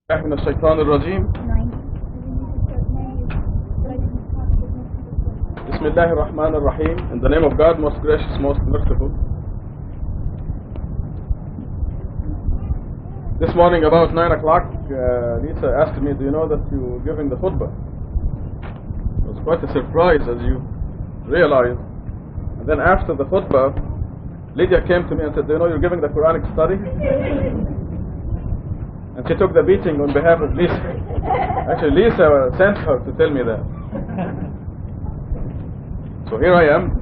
من الشيطان الرجيم. بسم الله الرحمن الرحيم. In the name of God, most gracious, most merciful. This morning about 9 o'clock, Lisa asked me, do you know that you're giving the khutbah? It was quite a surprise, as you realize. And then after the khutbah, Lydia came to me and said, do you know you're giving the Quranic study? And she took the beating on behalf of Lisa. Actually, Lisa sent her to tell me that. So here I am.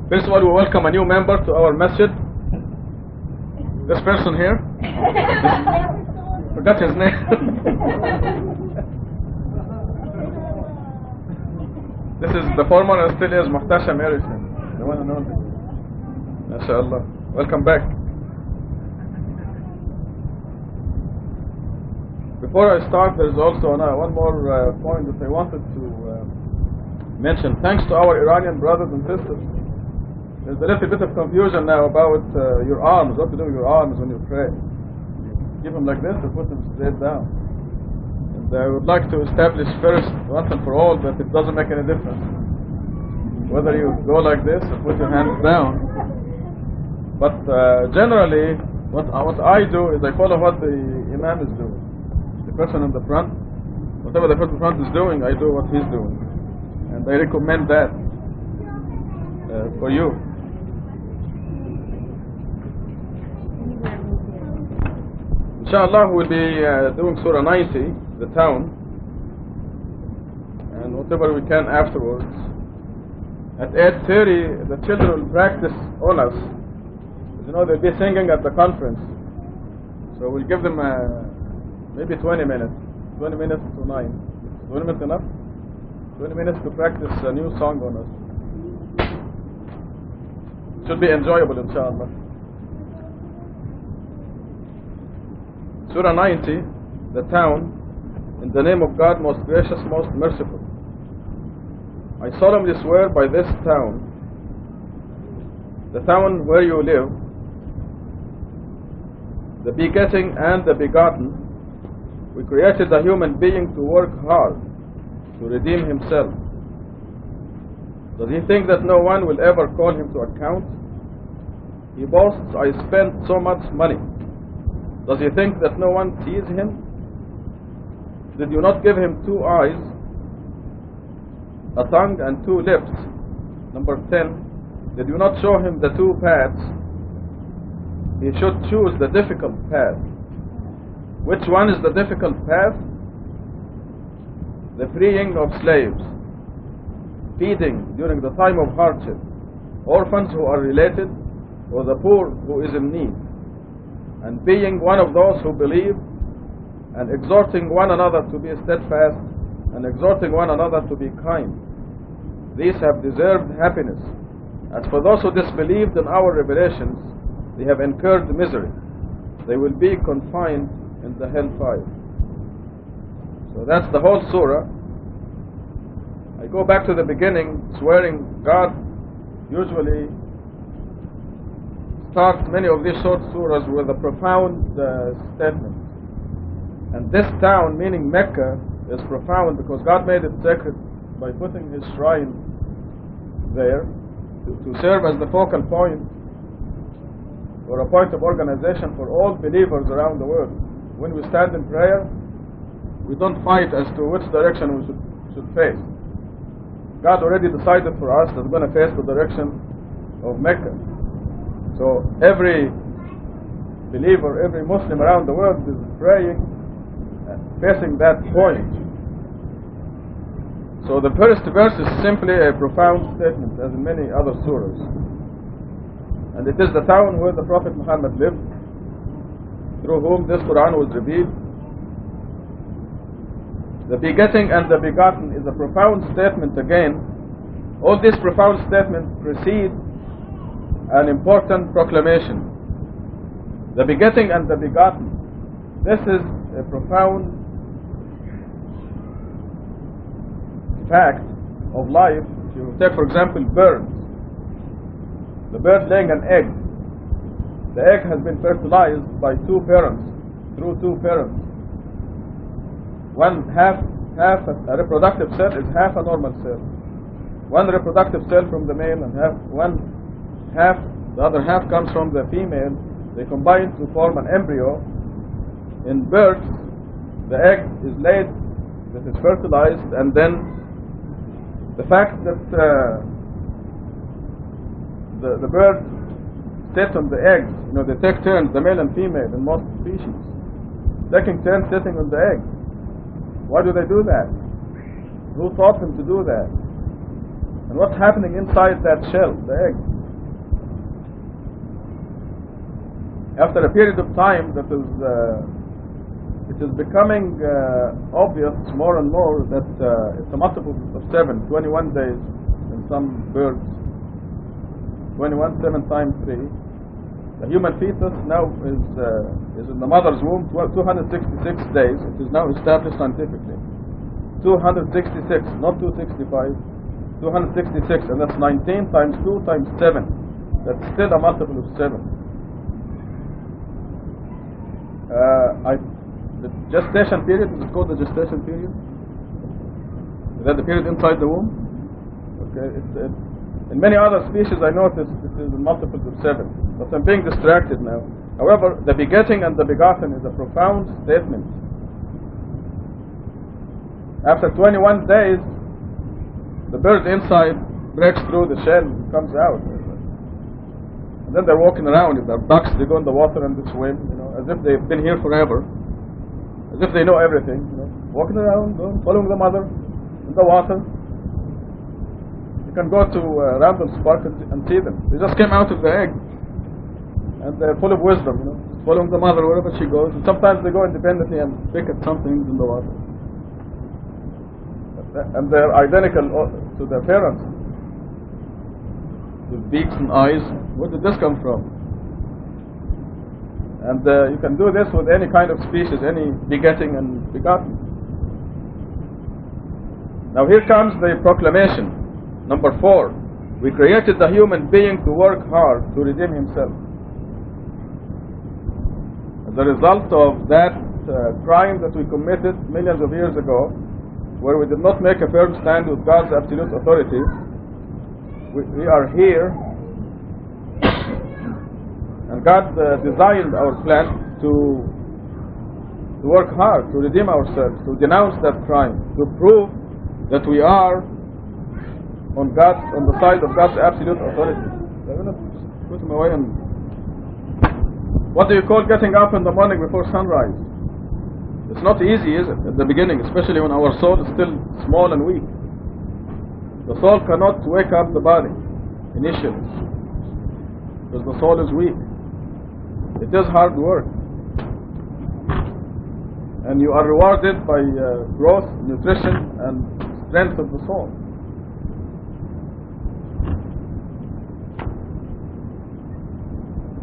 First of all, we welcome a new member to our masjid. This person here. Forgot his name. This is the former and still is Muhtasha Harrison. The one and only. MashaAllah. Welcome back. Before I start, there's also one more point that I wanted to mention. Thanks to our Iranian brothers and sisters, there's a little bit of confusion now about your arms, what to do with your arms when you pray. You keep them like this or put them straight down. And I would like to establish first, once and for all, that it doesn't make any difference whether you go like this or put your hands down. But generally, what I do is I follow what the Imam is doing. The person in the front, whatever the person in front is doing, I do what he's doing. And I recommend that for you. Inshallah, we'll be doing Surah 90, the town, and whatever we can afterwards. At 8:30, the children will practice on us. You know, they'll be singing at the conference. So we'll give them maybe 20 minutes. 20 minutes to 9. 20 minutes enough? 20 minutes to practice a new song on us. Should be enjoyable, inshallah. Surah 90, the town, in the name of God, most gracious, most merciful. I solemnly swear by this town, the town where you live, the begetting and the begotten, we created a human being to work hard, to redeem himself. Does he think that no one will ever call him to account? He boasts, I spent so much money. Does he think that no one sees him? Did you not give him 2 eyes, a tongue and 2 lips? Number 10, did you not show him the 2 paths? He should choose the difficult path. Which one is the difficult path? The freeing of slaves, feeding during the time of hardship, orphans who are related, or the poor who is in need, and being one of those who believe, and exhorting one another to be steadfast, and exhorting one another to be kind. These have deserved happiness. As for those who disbelieved in our revelations, they have incurred misery. They will be confined in the hellfire. So that's the whole surah. I go back to the beginning, swearing God usually starts many of these short surahs with a profound statement. And this town, meaning Mecca, is profound because God made it sacred by putting His shrine there to serve as the focal point or a point of organization for all believers around the world. When we stand in prayer, we don't fight as to which direction we should face. God already decided for us that we're going to face the direction of Mecca. So every believer, every Muslim around the world is praying facing that point. So the first verse is simply a profound statement, as in many other surahs. And it is the town where the Prophet Muhammad lived, through whom this Quran was revealed. The begetting and the begotten is a profound statement again. All these profound statements precede an important proclamation. The begetting and the begotten. This is a profound fact of life. If you take, for example, birds. The bird laying an egg. The egg has been fertilized by 2 parents, through 2 parents. one half a reproductive cell is half a normal cell. One reproductive cell from the male and the other half comes from the female. They combine to form an embryo. In birds, the egg is laid, that is fertilized, and then the fact that the birds sit on the eggs, they take turns, the male and female in most species, taking turns sitting on the egg. Why do they do that? Who taught them to do that? And what's happening inside that shell, the egg? After a period of time, it is becoming obvious more and more that it's a multiple of 7, 21 days in some birds. 21, 7 times 3. The human fetus now is in the mother's womb 266 days. It is now established scientifically. 266, not 265. 266, and that's 19 times 2 times 7. That's still a multiple of 7. The gestation period, is it called the gestation period? Is that the period inside the womb? Okay. In many other species I noticed it is in multiples of 7, but I'm being distracted now. However, the begetting and the begotten is a profound statement. After 21 days, the bird inside breaks through the shell and comes out. And then they're walking around. If they're ducks, they go in the water and they swim, as if they've been here forever, as if they know everything, walking around, following the mother in the water. You can go to Randall's Park and see them. They just came out of the egg, and they're full of wisdom, following the mother wherever she goes. And sometimes they go independently and pick at some things in the water. And they're identical to their parents, with beaks and eyes. Where did this come from? And you can do this with any kind of species, any begetting and begotten. Now here comes the proclamation. Number 4, we created the human being to work hard to redeem himself. As a result of that crime that we committed millions of years ago, where we did not make a firm stand with God's absolute authority, we are here, and God designed our flesh to work hard, to redeem ourselves, to denounce that crime, to prove that we are on the side of God's absolute authority. I'm going to put him away. And what do you call getting up in the morning before sunrise? It's not easy, is it, at the beginning, especially when our soul is still small and weak. The soul cannot wake up the body initially, because the soul is weak. It is hard work, and you are rewarded by growth, nutrition, and strength of the soul.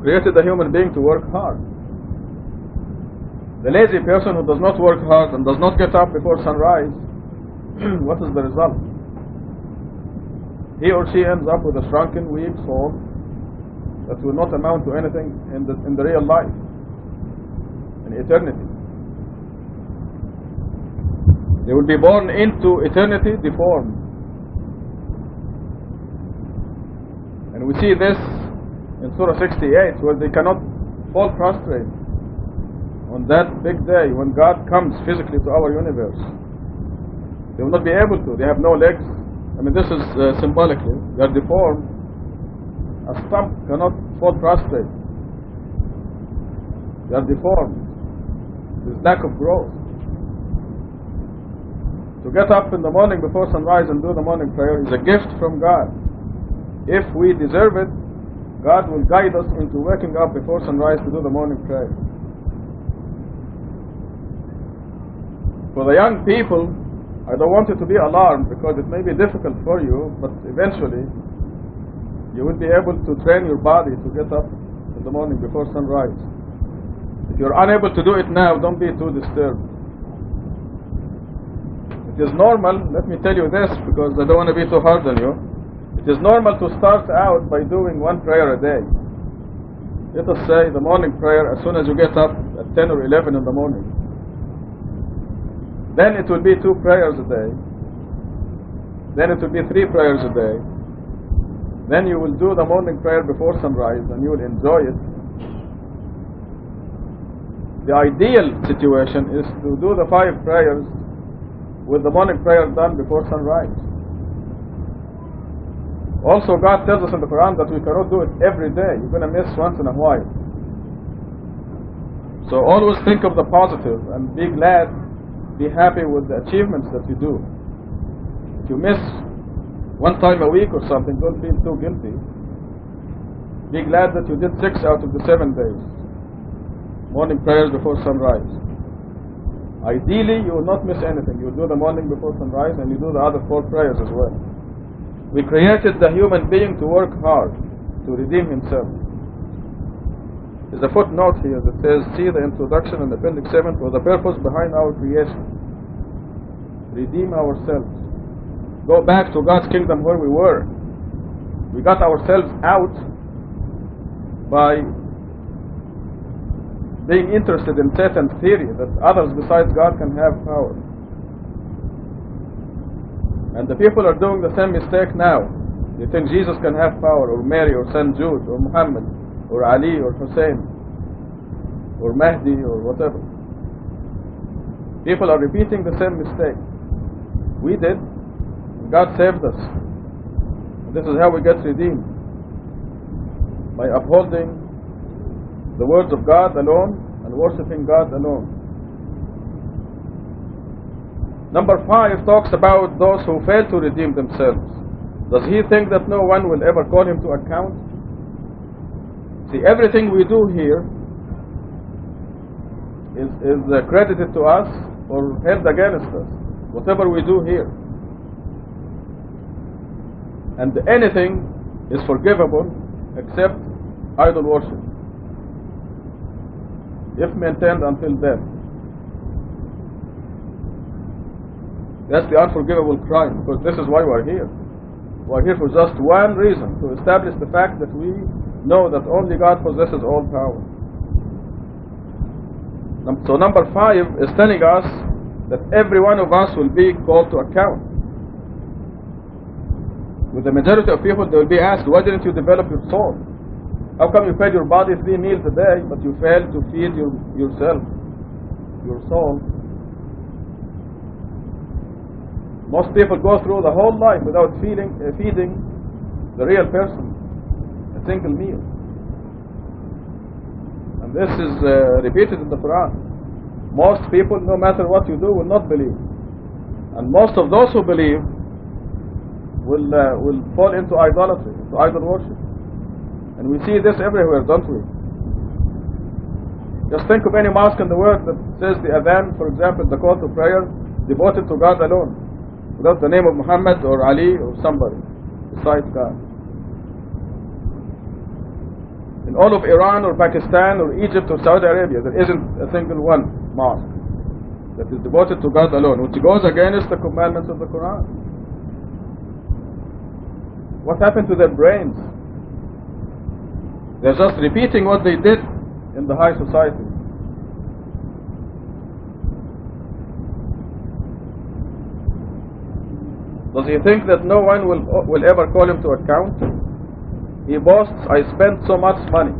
Created the human being to work hard. The lazy person who does not work hard and does not get up before sunrise, what is the result? He or she ends up with a shrunken, weak soul that will not amount to anything in the real life, in eternity. They will be born into eternity deformed. And we see this in Surah 68, where they cannot fall prostrate on that big day when God comes physically to our universe. They will not be able to. They have no legs. I mean, this is symbolically. They are deformed. A stump cannot fall prostrate. They are deformed. There's lack of growth. To get up in the morning before sunrise and do the morning prayer is a gift from God. If we deserve it, God will guide us into waking up before sunrise to do the morning prayer. For the young people, I don't want you to be alarmed, because it may be difficult for you, but eventually you will be able to train your body to get up in the morning before sunrise. If you're unable to do it now, don't be too disturbed. It is normal, let me tell you this, because I don't want to be too hard on you. It is normal to start out by doing one prayer a day. Let us say the morning prayer as soon as you get up at 10 or 11 in the morning. Then it will be 2 prayers a day. Then it will be 3 prayers a day. Then you will do the morning prayer before sunrise and you will enjoy it. The ideal situation is to do the 5 prayers with the morning prayer done before sunrise. Also, God tells us in the Quran that we cannot do it every day. You're going to miss once in a while. So always think of the positive and be glad, be happy with the achievements that you do. If you miss 1 time a week or something, don't feel too guilty. Be glad that you did 6 out of the 7 days. Morning prayers before sunrise. Ideally, you will not miss anything. You will do the morning before sunrise and you do the other 4 prayers as well. We created the human being to work hard, to redeem himself. There's a footnote here that says, see the introduction in Appendix 7 for the purpose behind our creation. Redeem ourselves. Go back to God's kingdom where we were. We got ourselves out by being interested in Satan's theory that others besides God can have power. And the people are doing the same mistake now. They think Jesus can have power, or Mary, or Saint Jude, or Muhammad, or Ali, or Hussein, or Mahdi, or whatever. People are repeating the same mistake. We did. God saved us. This is how we get redeemed. By upholding the words of God alone and worshipping God alone. Number 5 talks about those who fail to redeem themselves. Does he think that no one will ever call him to account? See, everything we do here is credited to us or held against us. Whatever we do here. And anything is forgivable except idol worship, if maintained until death. That's the unforgivable crime, because this is why we're here. We're here for just one reason, to establish the fact that we know that only God possesses all power. So number 5 is telling us that every one of us will be called to account. With the majority of people, they will be asked, why didn't you develop your soul? How come you fed your body 3 meals a day, but you failed to feed yourself, your soul? Most people go through the whole life without feeding the real person a single meal. And this is repeated in the Quran. Most people, no matter what you do, will not believe. And most of those who believe will fall into idolatry, into idol worship. And we see this everywhere, don't we? Just think of any mosque in the world that says the adhan, for example, the call to prayer, devoted to God alone, without the name of Muhammad or Ali or somebody besides God. In all of Iran or Pakistan or Egypt or Saudi Arabia, there isn't a single one mosque that is devoted to God alone, which goes against the commandments of the Quran. What happened to their brains? They're just repeating what they did in the high society. Does he think that no one will ever call him to account? He boasts, I spent so much money.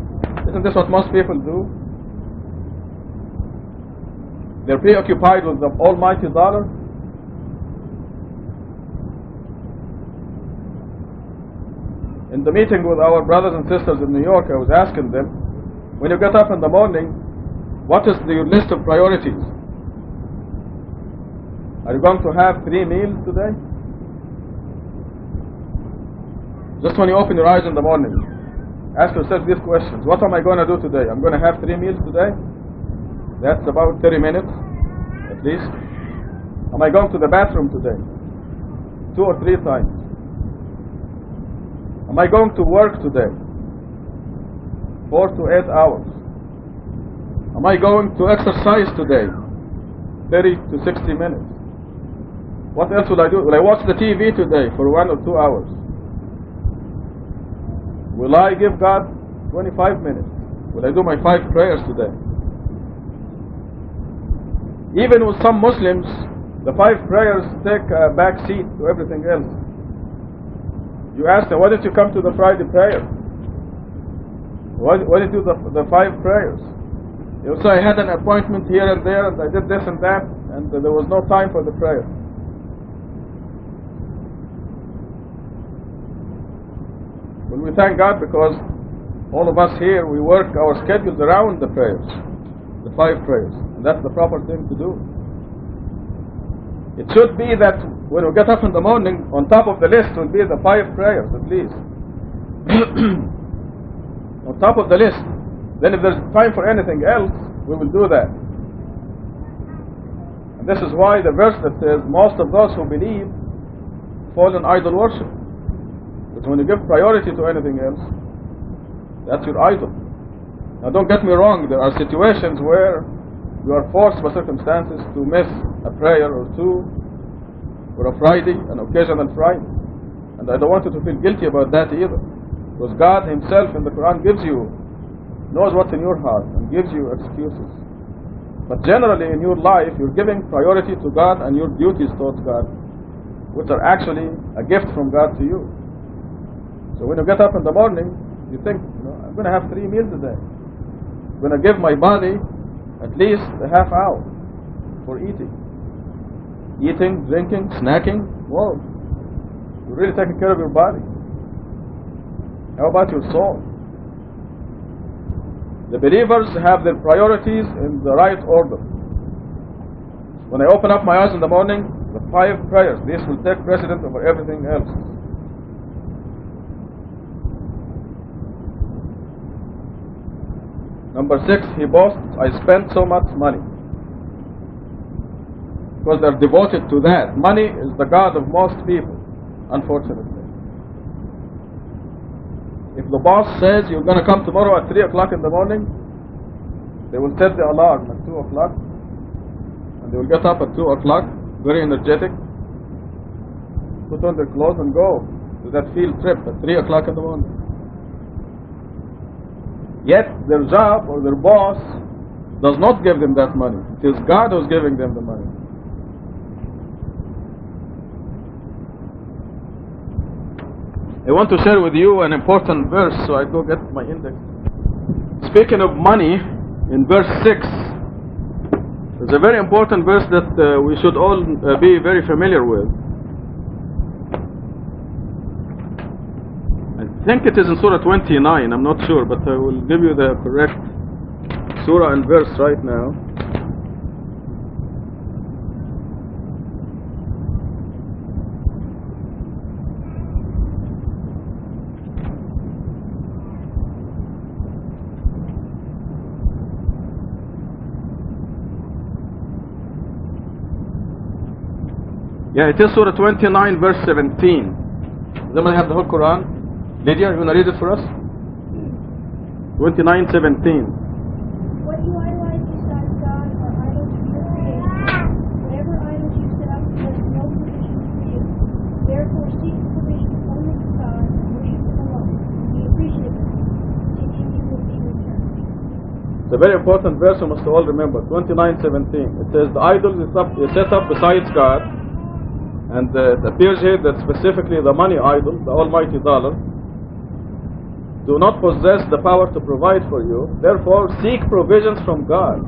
Isn't this what most people do? They're preoccupied with the almighty dollar. In the meeting with our brothers and sisters in New York, I was asking them, when you get up in the morning, what is your list of priorities? Are you going to have 3 meals today? Just when you open your eyes in the morning, ask yourself these questions. What am I going to do today? I'm going to have 3 meals today? That's about 30 minutes, at least. Am I going to the bathroom today? 2 or 3 times. Am I going to work today? 4 to 8 hours. Am I going to exercise today? 30 to 60 minutes. What else will I do? Will I watch the TV today for 1 or 2 hours? Will I give God 25 minutes? Will I do my 5 prayers today? Even with some Muslims The 5 prayers take a back seat to everything else. You ask them, why did you come to the Friday prayer? Why did you do the 5 prayers? You say, I had an appointment here and there, and I did this and that, and there was no time for the prayer. Well, we thank God because all of us here, we work our schedules around the prayers, the 5 prayers, and that's the proper thing to do. It should be that when we get up in the morning, on top of the list will be the 5 prayers at least. On top of the list. Then if there's time for anything else, we will do that. And this is why the verse that says, most of those who believe fall in idol worship. Because when you give priority to anything else, that's your idol. Now don't get me wrong, there are situations where you are forced by circumstances to miss a prayer or two for a Friday, an occasional Friday. And I don't want you to feel guilty about that either. Because God Himself in the Quran knows what's in your heart and gives you excuses. But generally in your life, you're giving priority to God and your duties towards God, which are actually a gift from God to you. So when you get up in the morning, you think, I'm going to have 3 meals a day. I'm going to give my body at least a half hour for eating. Eating, drinking, snacking. Whoa. You're really taking care of your body. How about your soul? The believers have their priorities in the right order. When I open up my eyes in the morning, the 5 prayers, this will take precedence over everything else. Number 6, he boasts, I spent so much money. Because they're devoted to that. Money is the god of most people, unfortunately. If the boss says you're going to come tomorrow at 3 o'clock in the morning, they will set the alarm at 2 o'clock, and they will get up at 2 o'clock, very energetic, put on their clothes and go to that field trip at 3 o'clock in the morning. Yet their job or their boss does not give them that money. It is God who's giving them the money. I want to share with you an important verse, so I go get my index. Speaking of money, in verse 6, there's a very important verse that we should all be very familiar with. I think it is in Surah 29, I'm not sure, but I will give you the correct Surah and verse right now. Yeah, it is Surah 29, verse 17. Does somebody have the whole Quran? Lydia, you want to read it for us? 29, 17. What you idolize besides God are idols from your creation. Whatever idols you set up has no provision for you. Therefore, seek provision only from God and worship Him alone. Be appreciative of Him, thinking He will be returned. It's a very important verse you must all remember. 29, 17. It says, the idols is set up besides God. And it appears here that specifically the money idol, the almighty dollar, do not possess the power to provide for you. Therefore, seek provisions from God.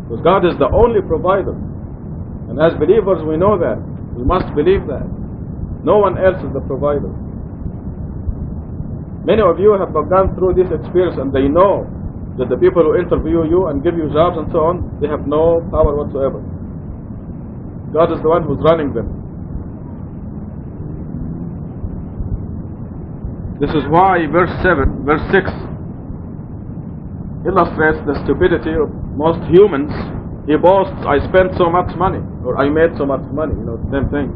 Because God is the only provider. And as believers, we know that. We must believe that. No one else is the provider. Many of you have gone through this experience and they know that the people who interview you and give you jobs and so on, they have no power whatsoever. God is the one who's running them. This is why verse 6 illustrates the stupidity of most humans. He boasts, I spent so much money, or I made so much money, same thing.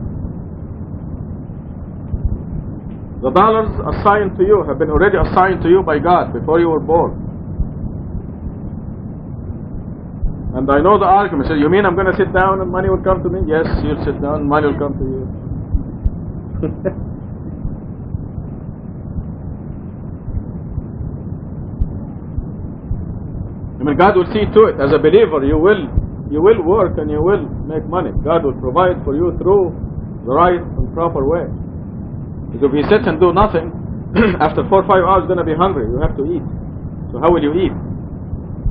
The dollars assigned to you have been already assigned to you by God before you were born. And I know the argument. So you mean I'm going to sit down and money will come to me? Yes, you'll sit down and money will come to you. I mean, God will see to it. As a believer, you will work and you will make money. God will provide for you through the right and proper way. Because if you sit and do nothing, after 4 or 5 hours you're going to be hungry. You have to eat. So how will you eat?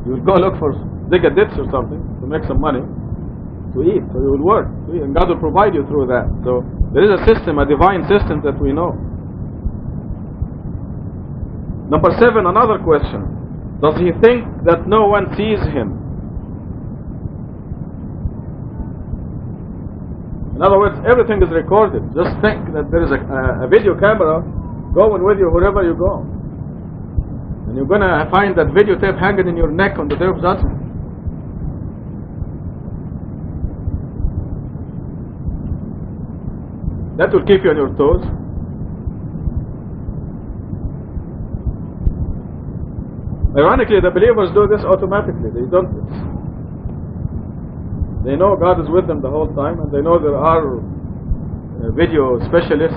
You will go look for, dig a ditch or something to make some money to eat. So you will work to eat, and God will provide you through that. So there is a system, a divine system that we know. Number 7, another question. Does he think that no one sees him? In other words, everything is recorded. Just think that there is a video camera going with you wherever you go. And you're going to find that videotape hanging in your neck on the day of judgment. That will keep you on your toes. Ironically, the believers do this automatically. They know God is with them the whole time, and they know there are video specialists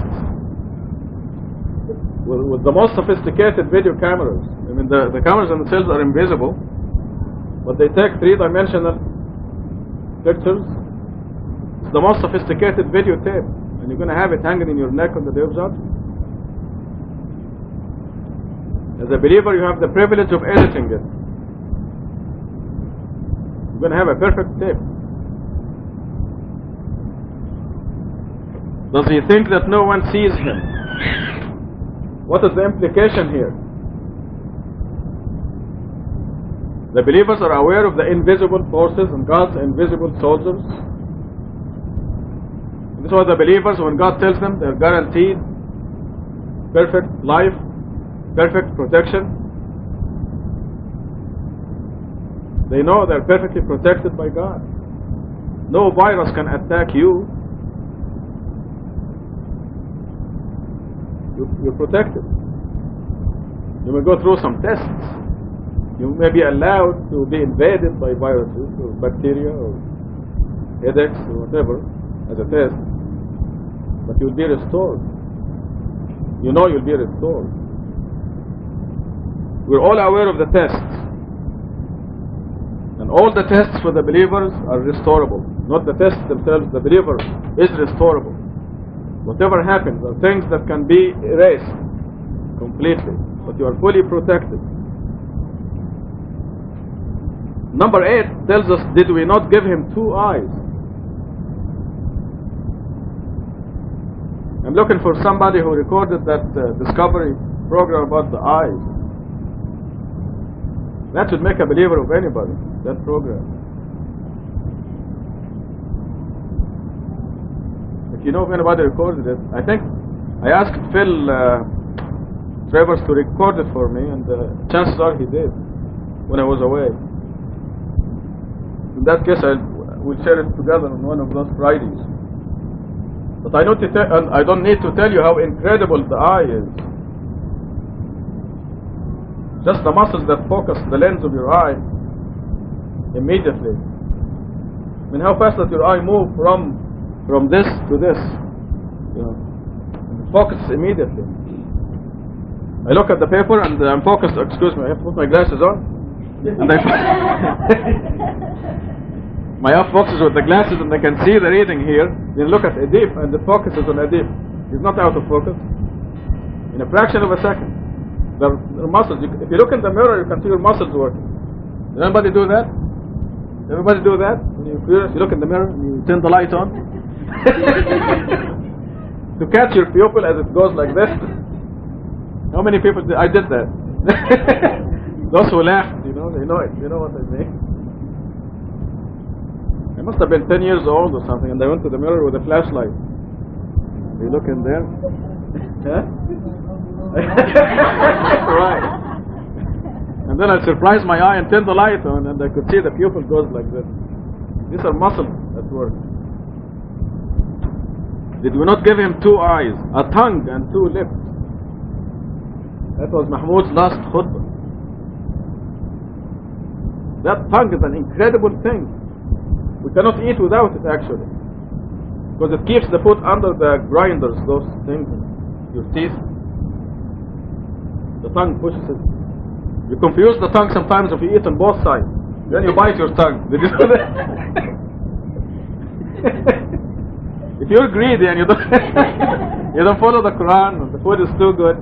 with the most sophisticated video cameras. I mean, the cameras themselves are invisible, but they take 3-dimensional pictures. It's the most sophisticated videotape, and you're going to have it hanging in your neck on the day of judgment. As a believer, you have the privilege of editing it. You're going to have a perfect tape. Does he think that no one sees him? What is the implication here? The believers are aware of the invisible forces and God's invisible soldiers. This is why the believers, when God tells them they're guaranteed perfect life, perfect protection, they know they're perfectly protected by God. No virus can attack you. You're protected. You may go through some tests. You may be allowed to be invaded by viruses or bacteria or headaches or whatever as a test, but you'll be restored. You know you'll be restored. We're all aware of the tests, and all the tests for the believers are restorable. Not the tests themselves. The believer is restorable. Whatever happens are things that can be erased completely, but you are fully protected. Number 8 tells us, did we not give him 2 eyes? I'm looking for somebody who recorded that Discovery program about the eyes. That should make a believer of anybody, that program. If you know if anybody recorded it, I think I asked Phil Travers to record it for me, and chances are he did when I was away. In that case, we'll share it together on one of those Fridays. But I don't need to tell you how incredible the eye is. Just the muscles that focus the lens of your eye immediately. I mean, how fast does your eye move from this to this? You know, it focuses immediately. I look at the paper and I'm focused. Excuse me, I have to put my glasses on. And my eye focuses with the glasses, and I can see the reading here. You look at Edip, and it focuses on Edip. It's not out of focus. In a fraction of a second. The muscles. If you look in the mirror, you can see your muscles working. Did anybody do that? Everybody do that? When you're curious, you look in the mirror and you turn the light on. To catch your pupil as it goes like this. How many people did? I did that. Those who laughed, they know it. You know what I mean? I must have been 10 years old or something, and I went to the mirror with a flashlight. You look in there. Huh? Right. And then I surprised my eye and turned the light on, and I could see the pupil goes like this. These are muscles at work. Did we not give him 2 eyes, a tongue and 2 lips? That was Mahmoud's last khutbah. That tongue is an incredible thing. We cannot eat without it, actually, because it keeps the food under the grinders, those things, your teeth. The tongue pushes it. You confuse the tongue sometimes if you eat on both sides. Then you bite your tongue. Did you do that? If you're greedy and you don't you don't follow the Quran, and the food is too good,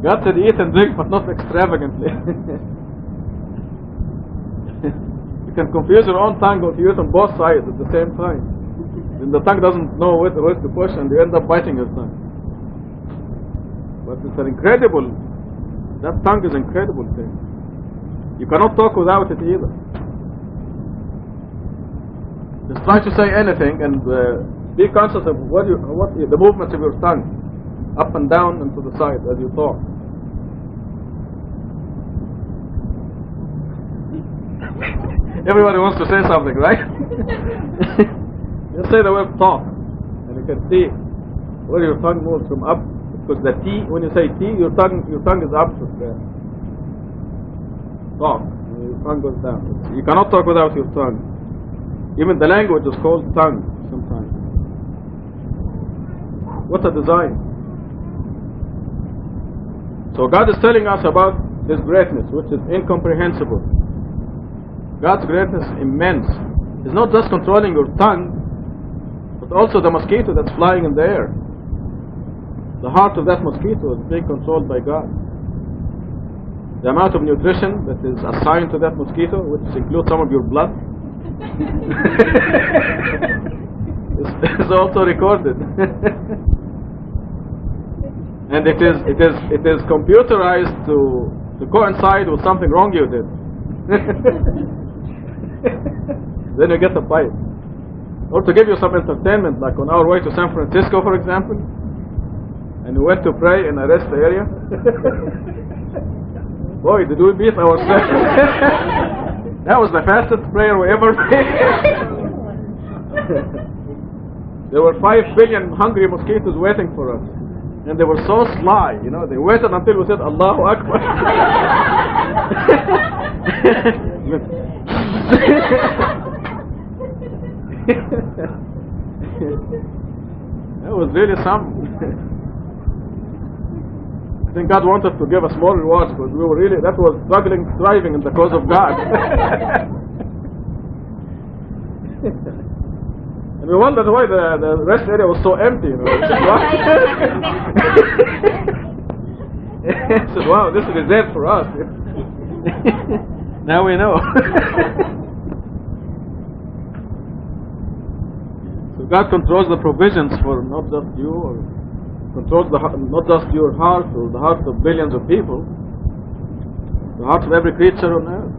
God said eat and drink, but not extravagantly. You can confuse your own tongue if you eat on both sides at the same time. Then the tongue doesn't know where to push, and you end up biting your tongue. But it's an incredible, that tongue is an incredible thing. You cannot talk without it either. Just try to say anything and be conscious of the movements of your tongue, up and down and to the side as you talk. Everybody wants to say something, right? Just say the word talk, and you can see where your tongue moves from up. Because the T, when you say T, your tongue is up to talk. Your tongue goes down. You cannot talk without your tongue. Even the language is called tongue sometimes. What a design. So God is telling us about His greatness, which is incomprehensible. God's greatness is immense. It's not just controlling your tongue, but also the mosquito that's flying in the air. The heart of that mosquito is being controlled by God. The amount of nutrition that is assigned to that mosquito, which includes some of your blood, is also recorded. And it is computerized to coincide with something wrong you did. Then you get a bite. Or to give you some entertainment, like on our way to San Francisco, for example, and we went to pray in a rest area. Boy, did we beat ourselves. That was the fastest prayer we ever prayed. There were 5 billion hungry mosquitoes waiting for us. And they were so sly, you know, they waited until we said Allahu Akbar. That was really something. I think God wanted to give us more rewards, because we were really, that was striving in the cause of God. And we wondered why the rest area was so empty. You know. I said, wow, this is reserved for us. Now we know. So God controls the provisions for not just you, or controls not just your heart or the hearts of billions of people, the hearts of every creature on earth.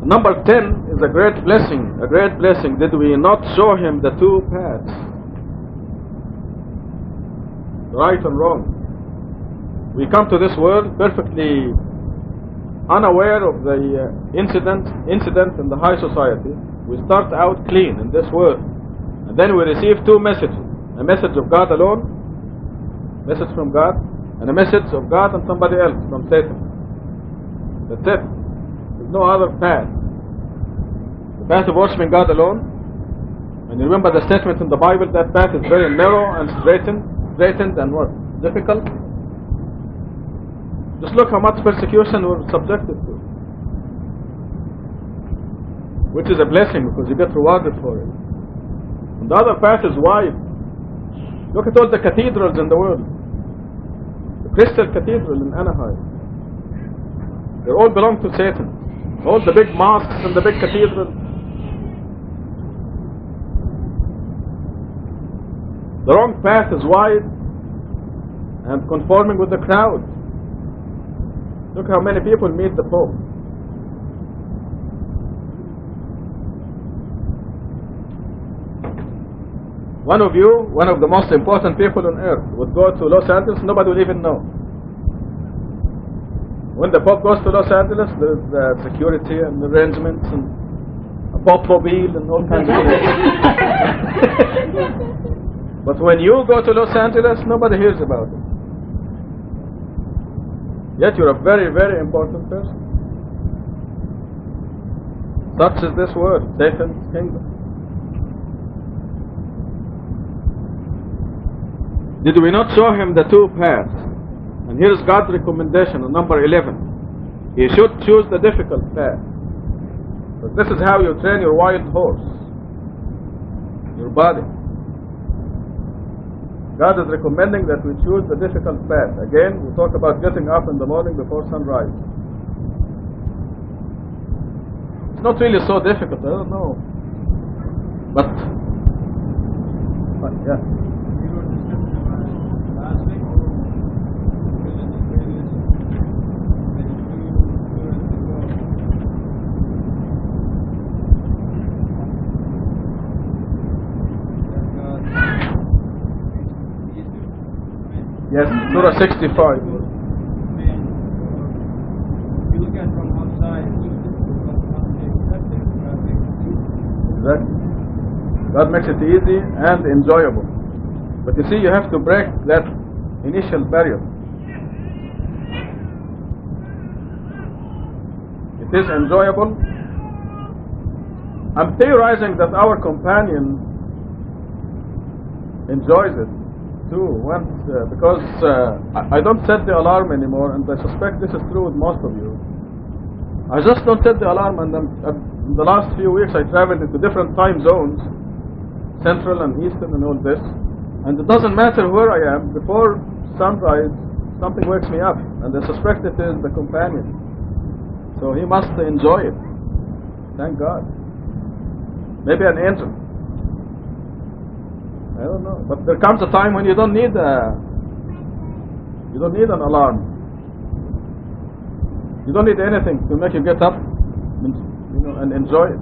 Number 10 is a great blessing. A great blessing. Did we not show him the two paths, right and wrong? We come to this world perfectly unaware of the incident in the high society. We start out clean in this world, and then we receive two messages: a message of God alone, message from God, and a message of God and somebody else, from Satan. That's it. There's no other path. The path of worshiping God alone. And you remember the statement in the Bible, that path is very narrow and straightened and what? Difficult. Just look how much persecution we're subjected to, which is a blessing because you get rewarded for it. And the other path is wide. Look at all the cathedrals in the world. The Crystal Cathedral in Anaheim, they all belong to Satan. All the big mosques and the big cathedrals. The wrong path is wide and conforming with the crowd. Look how many people meet the Pope. One of the most important people on earth, would go to Los Angeles, nobody will even know. When the Pope goes to Los Angeles, there's security and arrangements and a Pope-mobile and all kinds of things. But when you go to Los Angeles, nobody hears about it. Yet you're a very, very important person. Such is this world, Satan's kingdom. Did we not show him the two paths? And here is God's recommendation on number 11. He should choose the difficult path. But this is how you train your wild horse, your body. God is recommending that we choose the difficult path. Again, we talk about getting up in the morning before sunrise. It's not really so difficult, I don't know. But yeah. Yes, Surah 65. If you look at it from outside, it's just difficult, but once they accept it, God makes it easy. Exactly. God makes it easy and enjoyable. But you see, you have to break that initial barrier. It is enjoyable. I'm theorizing that our companion enjoys it too, because I don't set the alarm anymore, and I suspect this is true with most of you. I just don't set the alarm, and in the last few weeks I traveled into different time zones, Central and Eastern and all this, and it doesn't matter where I am, before sunrise something wakes me up, and I suspect it is the companion. So he must enjoy it. Thank God. Maybe an angel. I don't know, but there comes a time when you don't need an alarm. You don't need anything to make you get up, and enjoy it.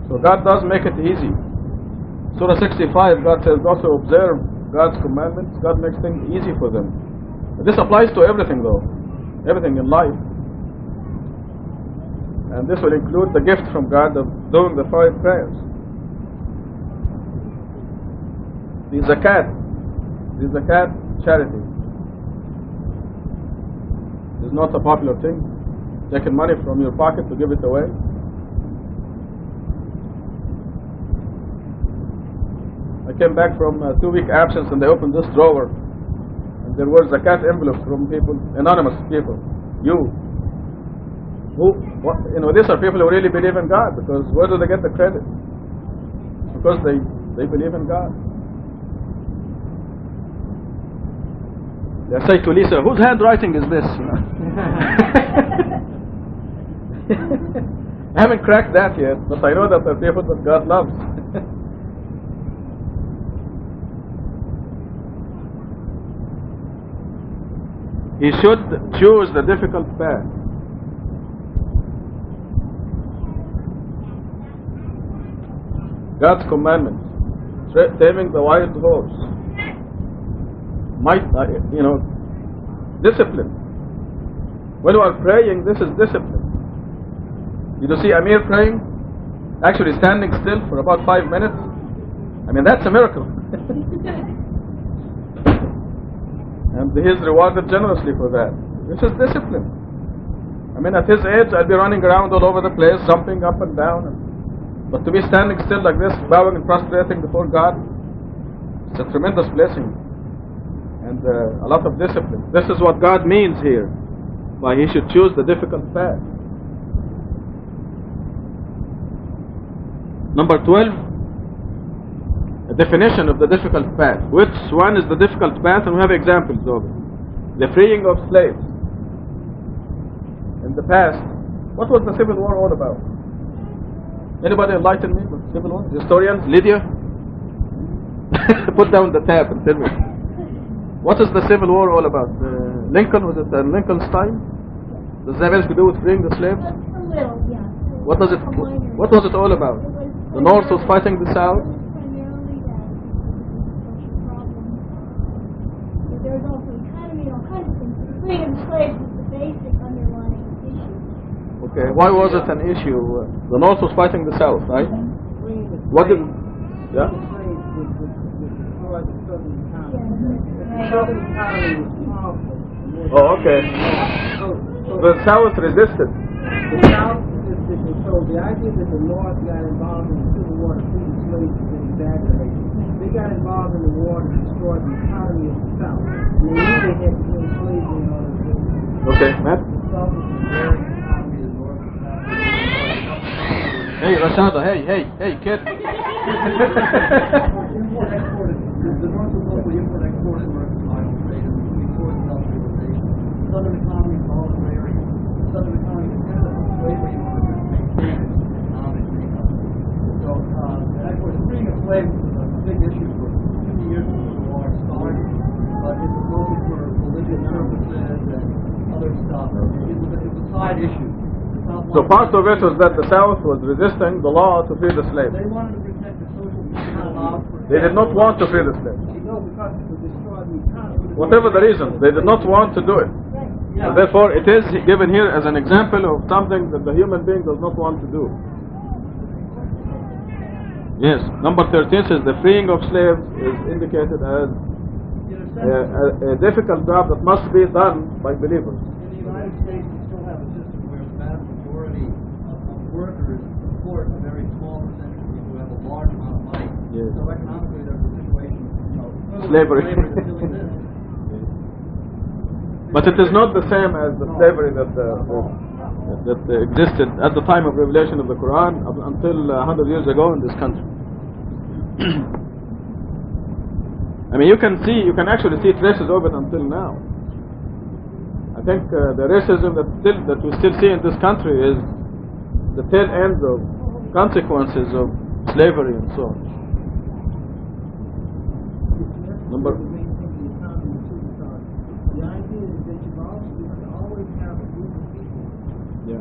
So God does make it easy. Surah 65, God says, those who observe God's commandments, God makes things easy for them. But this applies to everything, though, everything in life. And this will include the gift from God of doing the 5 prayers. The zakat charity is not a popular thing. Taking money from your pocket to give it away. I came back from a 2-week absence, and they opened this drawer, and there were zakat envelopes from people, anonymous people. These are people who really believe in God, because where do they get the credit? Because they believe in God. They say to Lisa, whose handwriting is this? I haven't cracked that yet, but I know that there are people that God loves. He should choose the difficult path. God's commandments, taming the wild horse, discipline. When you are praying, this is discipline. You see Amir praying, actually standing still for about 5 minutes. I mean, that's a miracle. And he is rewarded generously for that. This is discipline. I mean, at his age, I'd be running around all over the place, jumping up and down. But to be standing still like this, bowing and prostrating before God, it's a tremendous blessing. And a lot of discipline. This is what God means here, by he should choose the difficult path. Number 12, a definition of the difficult path. Which one is the difficult path? And we have examples of it. The freeing of slaves. In the past, what was the Civil War all about? Anybody enlighten me with Civil War? Historians? Lydia? Put down the tab and tell me. What is the Civil War all about? Lincoln, was it Lincoln's time? Does that have anything to do with freeing the slaves? A little, yeah. What was it all about? The North was fighting the South? Primarily that social problem. But there was also economy and all kinds of things. The freedom of slaves was the basic underlying issue. Okay, why was it an issue? The North was fighting the South, right? What did... Yeah? Oh, okay. The South resisted. The South resisted, so the idea that the North got involved in the Civil War to free the slaves is exaggerated. They got involved in the war to destroy the economy of the South. And they knew they had to kill slavery in order to do it. Okay, Matt? The South is the very economy of North and South. Hey, Rashada, hey, kid. Import-export is the north of local import-export is mercantile trade before self-realization. Southern economies are all agrarian. Southern economies depend on slavery in order to maintain its economic makeup. So, and of course, freeing a slave was a big issue for 50 years before the war started, but it was mostly for religious purposes and other stuff. It was a side issue. So part of it was that the South was resisting the law to free the slaves. They wanted to protect the social movement. They did not want to free the slaves. No, because it would destroy the economy. Whatever the reason, they did not want to do it. And therefore, it is given here as an example of something that the human being does not want to do. Yes, number 13 says the freeing of slaves is indicated as a difficult job that must be done by believers. In the United States, we still have a system where the vast majority of workers support a very small percentage of people who have a large amount of money. Yes. So economically, there's a situation, Slavery. that still exists. But it is not the same as the slavery that existed at the time of revelation of the Quran until 100 years ago in this country. I mean, you can actually see traces of it until now. I think the racism that we still see in this country is the tail end of consequences of slavery and so on. Number. The idea is that you always have a group of people. Yeah.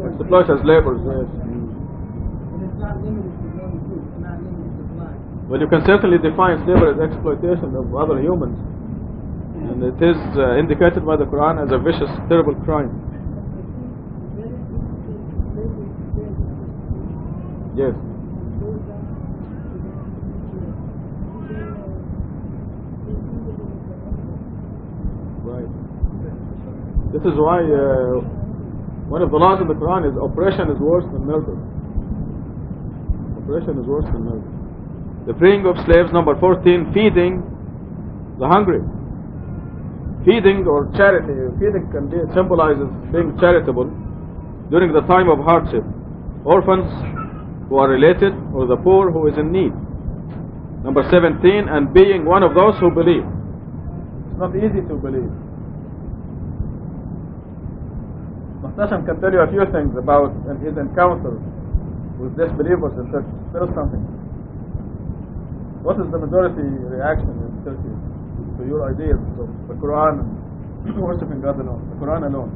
Exploit as laborers, yes. And it's not limited to one group. It's not limited to black. Well, you can certainly define slavery as exploitation of other humans. And it is indicated by the Quran as a vicious, terrible crime. Yes. Right. This is why one of the laws in the Quran is oppression is worse than murder. Oppression is worse than murder. The freeing of slaves, number 14, feeding the hungry. Feeding or charity. Feeding symbolizes being charitable during the time of hardship. Orphans who are related or the poor who is in need. Number 17, and being one of those who believe. It's not easy to believe. Muhtasham can tell you a few things about his encounter with disbelievers in Turkey. Tell us something. What is the majority reaction in Turkey to your ideas of the Quran and worshipping God alone, the Quran alone?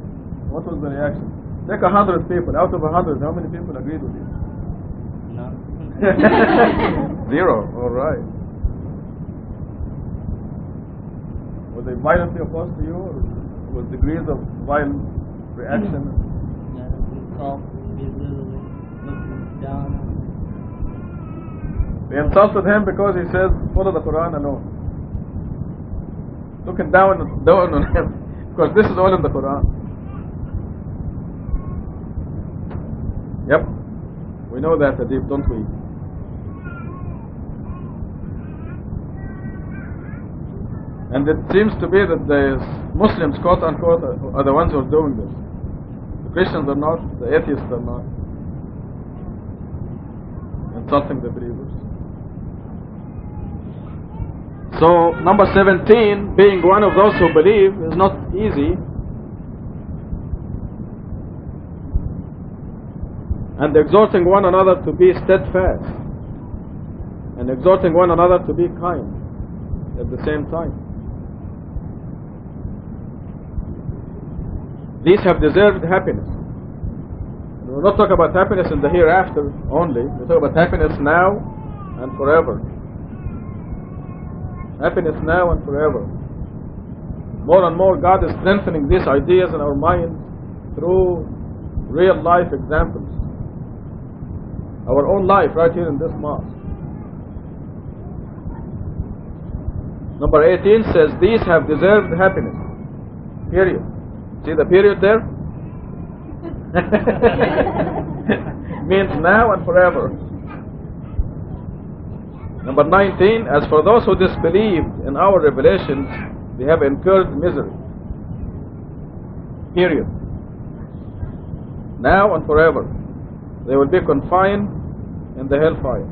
What was the reaction? Take 100 people. Out of 100, how many people agreed with you? None. 0. All right. Were they violently opposed to you, or was degrees of violent reaction? They insulted him because he says follow the Quran alone. Looking down on him because this is all in the Quran. Yep, we know that, Adib, don't we? And it seems to be that the Muslims, quote unquote, are the ones who are doing this. The Christians are not, the atheists are not. Insulting the believers. So, number 17, being one of those who believe is not easy. And exhorting one another to be steadfast. And exhorting one another to be kind at the same time. These have deserved happiness. We will not talk about happiness in the hereafter only. We talk about happiness now and forever. Happiness now and forever. More and more God is strengthening these ideas in our minds through real life examples. Our own life right here in this mosque. Number 18 says, these have deserved happiness. Period. See the period there? Means now and forever. Number 19, as for those who disbelieved in our revelations, they have incurred misery. Period. Now and forever. they will be confined in the hellfire.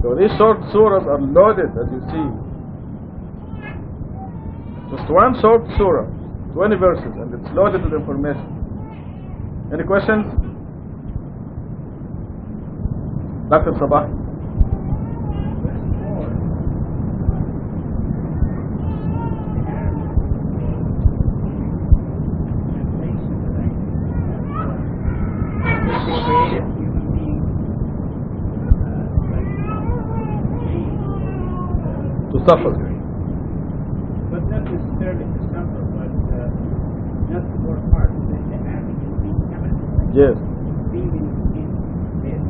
So these short surahs are loaded, as you see. Just one short surah, 20 verses, and it's loaded with information. Any questions? Dr. Sabah? To suffer. But not necessarily to suffer, but not to work hard. The average is being covered. Yes. Being in this.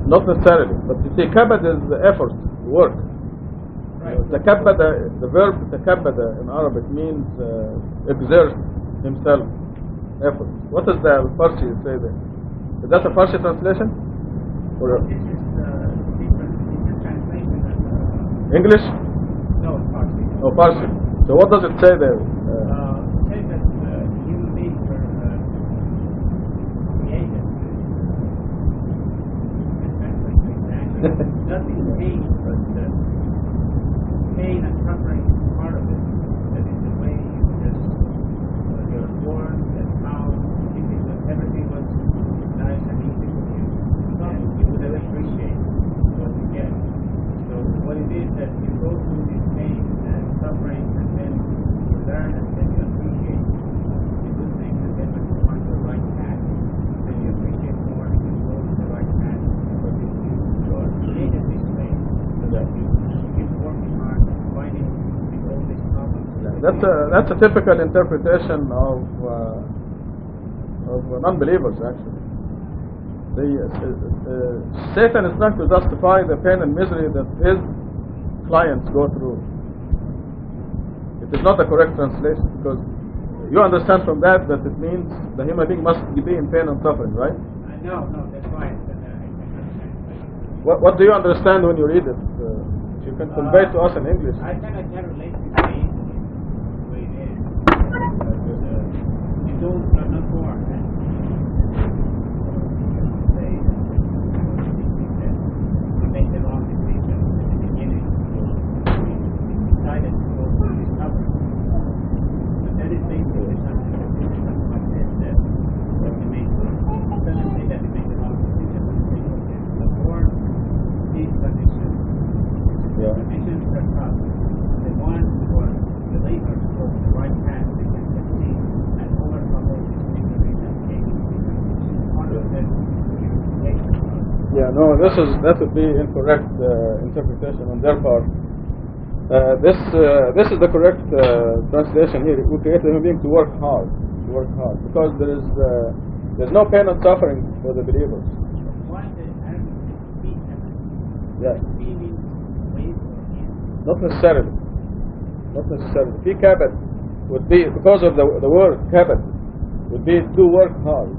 Not necessarily, but you see, kabad is the effort, work. Right. Takabbada, the verb takabbada in Arabic means exert himself, effort. What is the Farsi you say there? Is that a Farsi translation? Or This is different translation of English? no, it's Farsi. Oh, Farsi. So what does it say there? It says that human beings were created to translate exactly. Not in pain, but pain and suffering is part of it. That is the way you just you're born. That's how if it was everything was nice and easy for you, then you would have appreciated what you get. So what it is that you go through this pain and suffering, and then you learn, and then you appreciate the good things, and then when you find the right path, then you appreciate more and you go to the right path. But if you are created this way, so that you keep working hard, fighting with all these problems. That's a typical interpretation of non-believers actually. Satan is trying to justify the pain and misery that his clients go through. It is not the correct translation, because you understand from that it means the human being must be in pain and suffering, right? No, that's why I said that I understand. What do you understand when you read it? If you can convey to us in English. I kind of can relate to pain the way it is. You don't are not born and say that you made the wrong decision at the beginning. You decided to go through this suffering. But that is basically something like this, that what you made. It doesn't say that you made the wrong decision, but it says that you were born these conditions. Yeah. Conditions are tough. The ones who are believers go to the right path, they can succeed and overcome all these miseries and pain. Part of that purification process. Yeah, no, that would be incorrect interpretation on their part. This is the correct translation here. We create a human being to work hard, because there's no pain and suffering for the believers. Why the Arabic speak Yeah, feeling ways or in? not necessarily. Fi kabad would be, because of the word kabad, would be to work hard.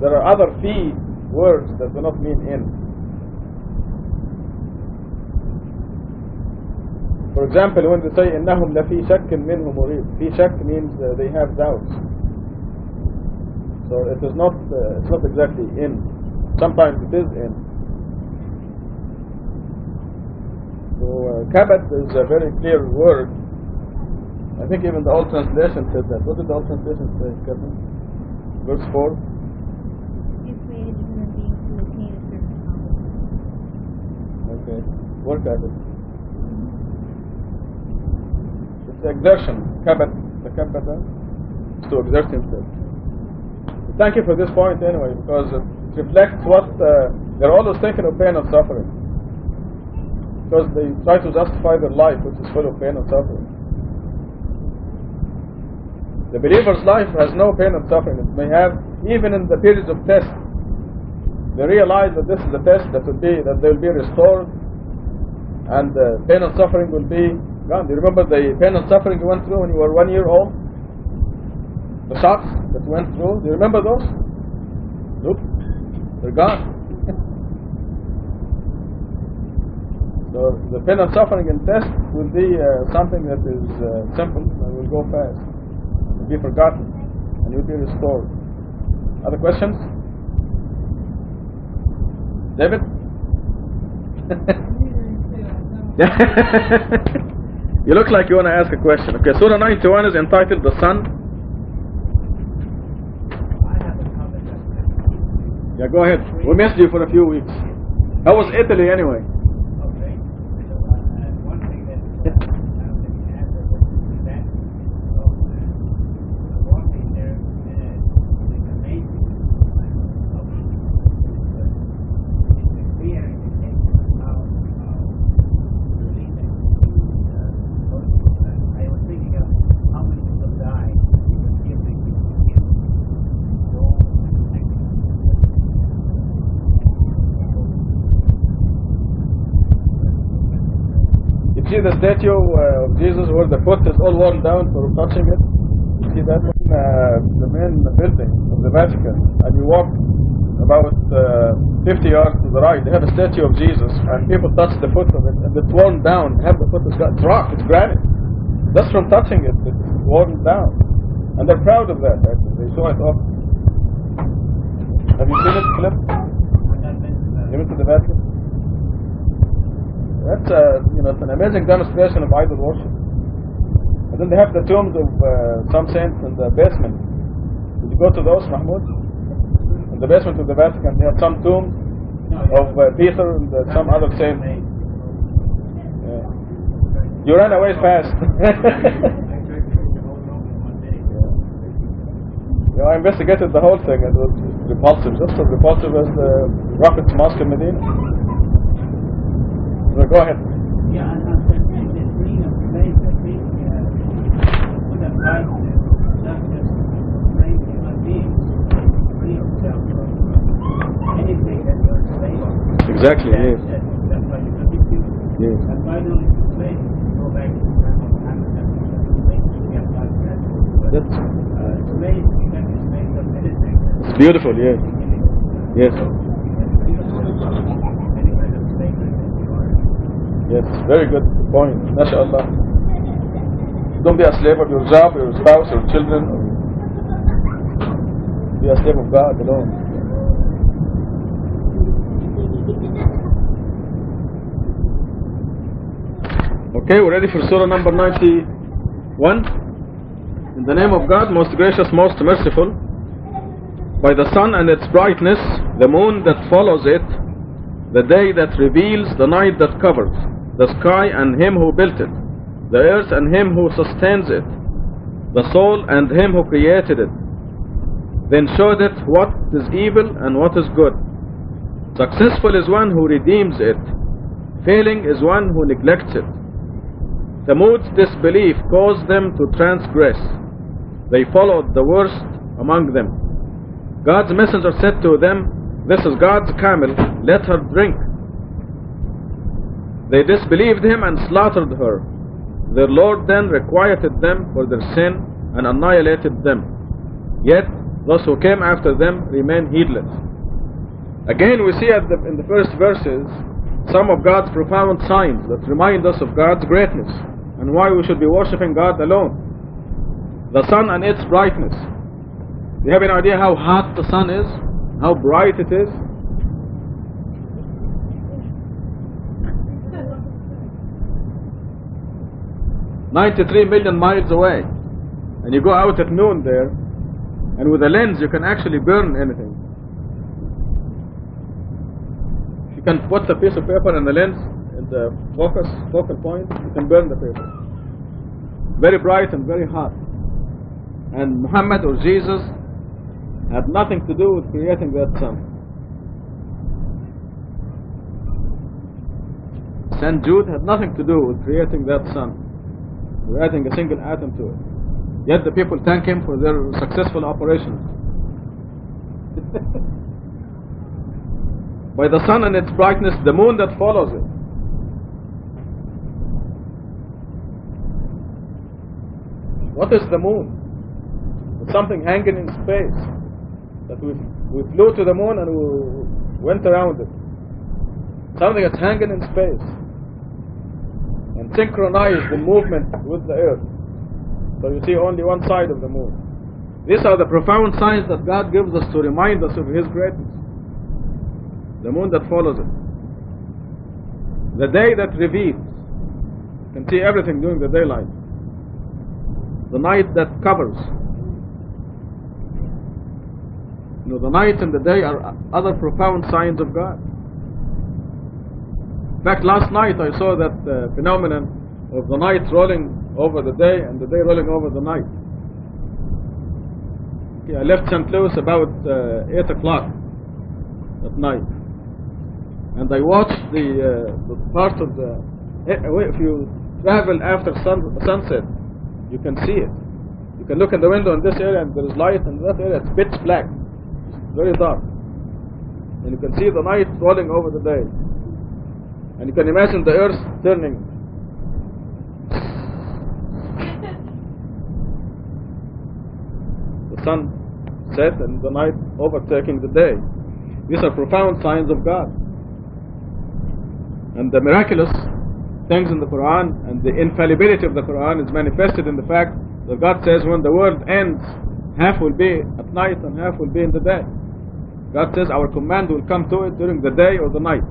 There are other fi words that do not mean in. For example, when they say إنهم لفي شك منه مريب, في شك means they have doubts. So it is not. It's not exactly in. Sometimes it is in. So kabad is a very clear word. I think even the old translation said that. What did the old translation say, Captain? Verse 4. You created human beings to attain a certain accomplishment. Okay. Work at it. It's exertion. Kabad. The kabada is to exert himself. Thank you for this point anyway, because it reflects what they're always thinking of pain and suffering. Because they try to justify their life, which is full of pain and suffering. The believer's life has no pain and suffering. It may have, even in the periods of test, they realize that this is a test that they will be restored, and pain and suffering will be gone. Do you remember the pain and suffering you went through when you were 1 year old? The shocks that went through, do you remember those? Nope, they're gone. So the pain and suffering and test will be something that is simple and will go fast, will be forgotten, and will be restored. Other questions? David? You look like you want to ask a question. Okay, Surah 91 is entitled The Sun. Yeah, go ahead. We missed you for a few weeks. How was Italy anyway? Okay. So, one thing that I don't think you answered was that the walking there is amazing. It's clear how really I was thinking of how many people died because giving You see the statue of Jesus where the foot is all worn down for touching it? You see that one? The main building of the Vatican. And you walk about 50 yards to the right, they have a statue of Jesus, and people touch the foot of it, and it's worn down. Half the foot is got, it's rock, it's granite. Just from touching it, it's worn down. And they're proud of that, actually. They show it off. Have you seen it, Philip? You went to the Vatican? That's it's an amazing demonstration of idol worship. And then they have the tombs of some saints in the basement. Did you go to those, Mahmoud? In the basement of the Vatican, they have some tombs of Peter and some other saints. Yeah. You ran away fast. I investigated the whole thing. It was repulsive, just as repulsive as the Rockets Mosque in Medina. So go ahead. Yeah, and the dream of space, I think, would apply to not just brain human beings, free of self, anything that you're space. Exactly, yes. That's why you can be Yes. and finally, space, go back to the time of Muhammad, space, we have got that. That's Space, you can be space of anything. it's beautiful, yes. Yes. Any kind of space that you are. Yes, very good point. MashaAllah. Don't be a slave of your job, your spouse, your children. Be a slave of God alone. Okay, we're ready for Surah number 91. In the name of God, most gracious, most merciful. By the sun and its brightness, the moon that follows it, the day that reveals, the night that covers, the sky and him who built it, the earth and him who sustains it, the soul and him who created it, then showed it what is evil and what is good. Successful is one who redeems it, failing is one who neglects it. Thamud's disbelief caused them to transgress. They followed the worst among them. God's messenger said to them, "This is God's camel, let her drink." They disbelieved him and slaughtered her. Their Lord then requited them for their sin and annihilated them. Yet those who came after them remain heedless. Again we see in the first verses some of God's profound signs that remind us of God's greatness and why we should be worshipping God alone. The sun and its brightness. Do you have any idea how hot the sun is? How bright it is? "93 million miles away." And you go out at noon there, and with a lens you can actually burn anything. If you can put a piece of paper in the lens, in the focal point, you can burn the paper. Very bright and very hot. And Muhammad or Jesus had nothing to do with creating that sun. St. Jude had nothing to do with creating that sun, or adding a single atom to it. Yet the people thank him for their successful operations. By the sun and its brightness, the moon that follows it. What is the moon? It's something hanging in space. That we flew to the moon and we went around it. Something that's hanging in space. and synchronize the movement with the earth. So you see only one side of the moon. These are the profound signs that God gives us to remind us of His greatness. The moon that follows it. The day that reveals. You can see everything during the daylight. The night that covers. You know, the night and the day are other profound signs of God. In fact, last night I saw that phenomenon of the night rolling over the day and the day rolling over the night. Okay, I left St. Louis about 8 o'clock at night, and I watched the part of the. If you travel after sunset, you can see it. You can look in the window in this area, and there is light, and in that area it's pitch black, very dark, and you can see the night rolling over the day, and you can imagine the earth turning. The sun set and the night overtaking the day. These are profound signs of God. And the miraculous things in the Quran and the infallibility of the Quran is manifested in the fact that God says when the world ends, half will be at night and half will be in the day. God says our command will come to it during the day or the night.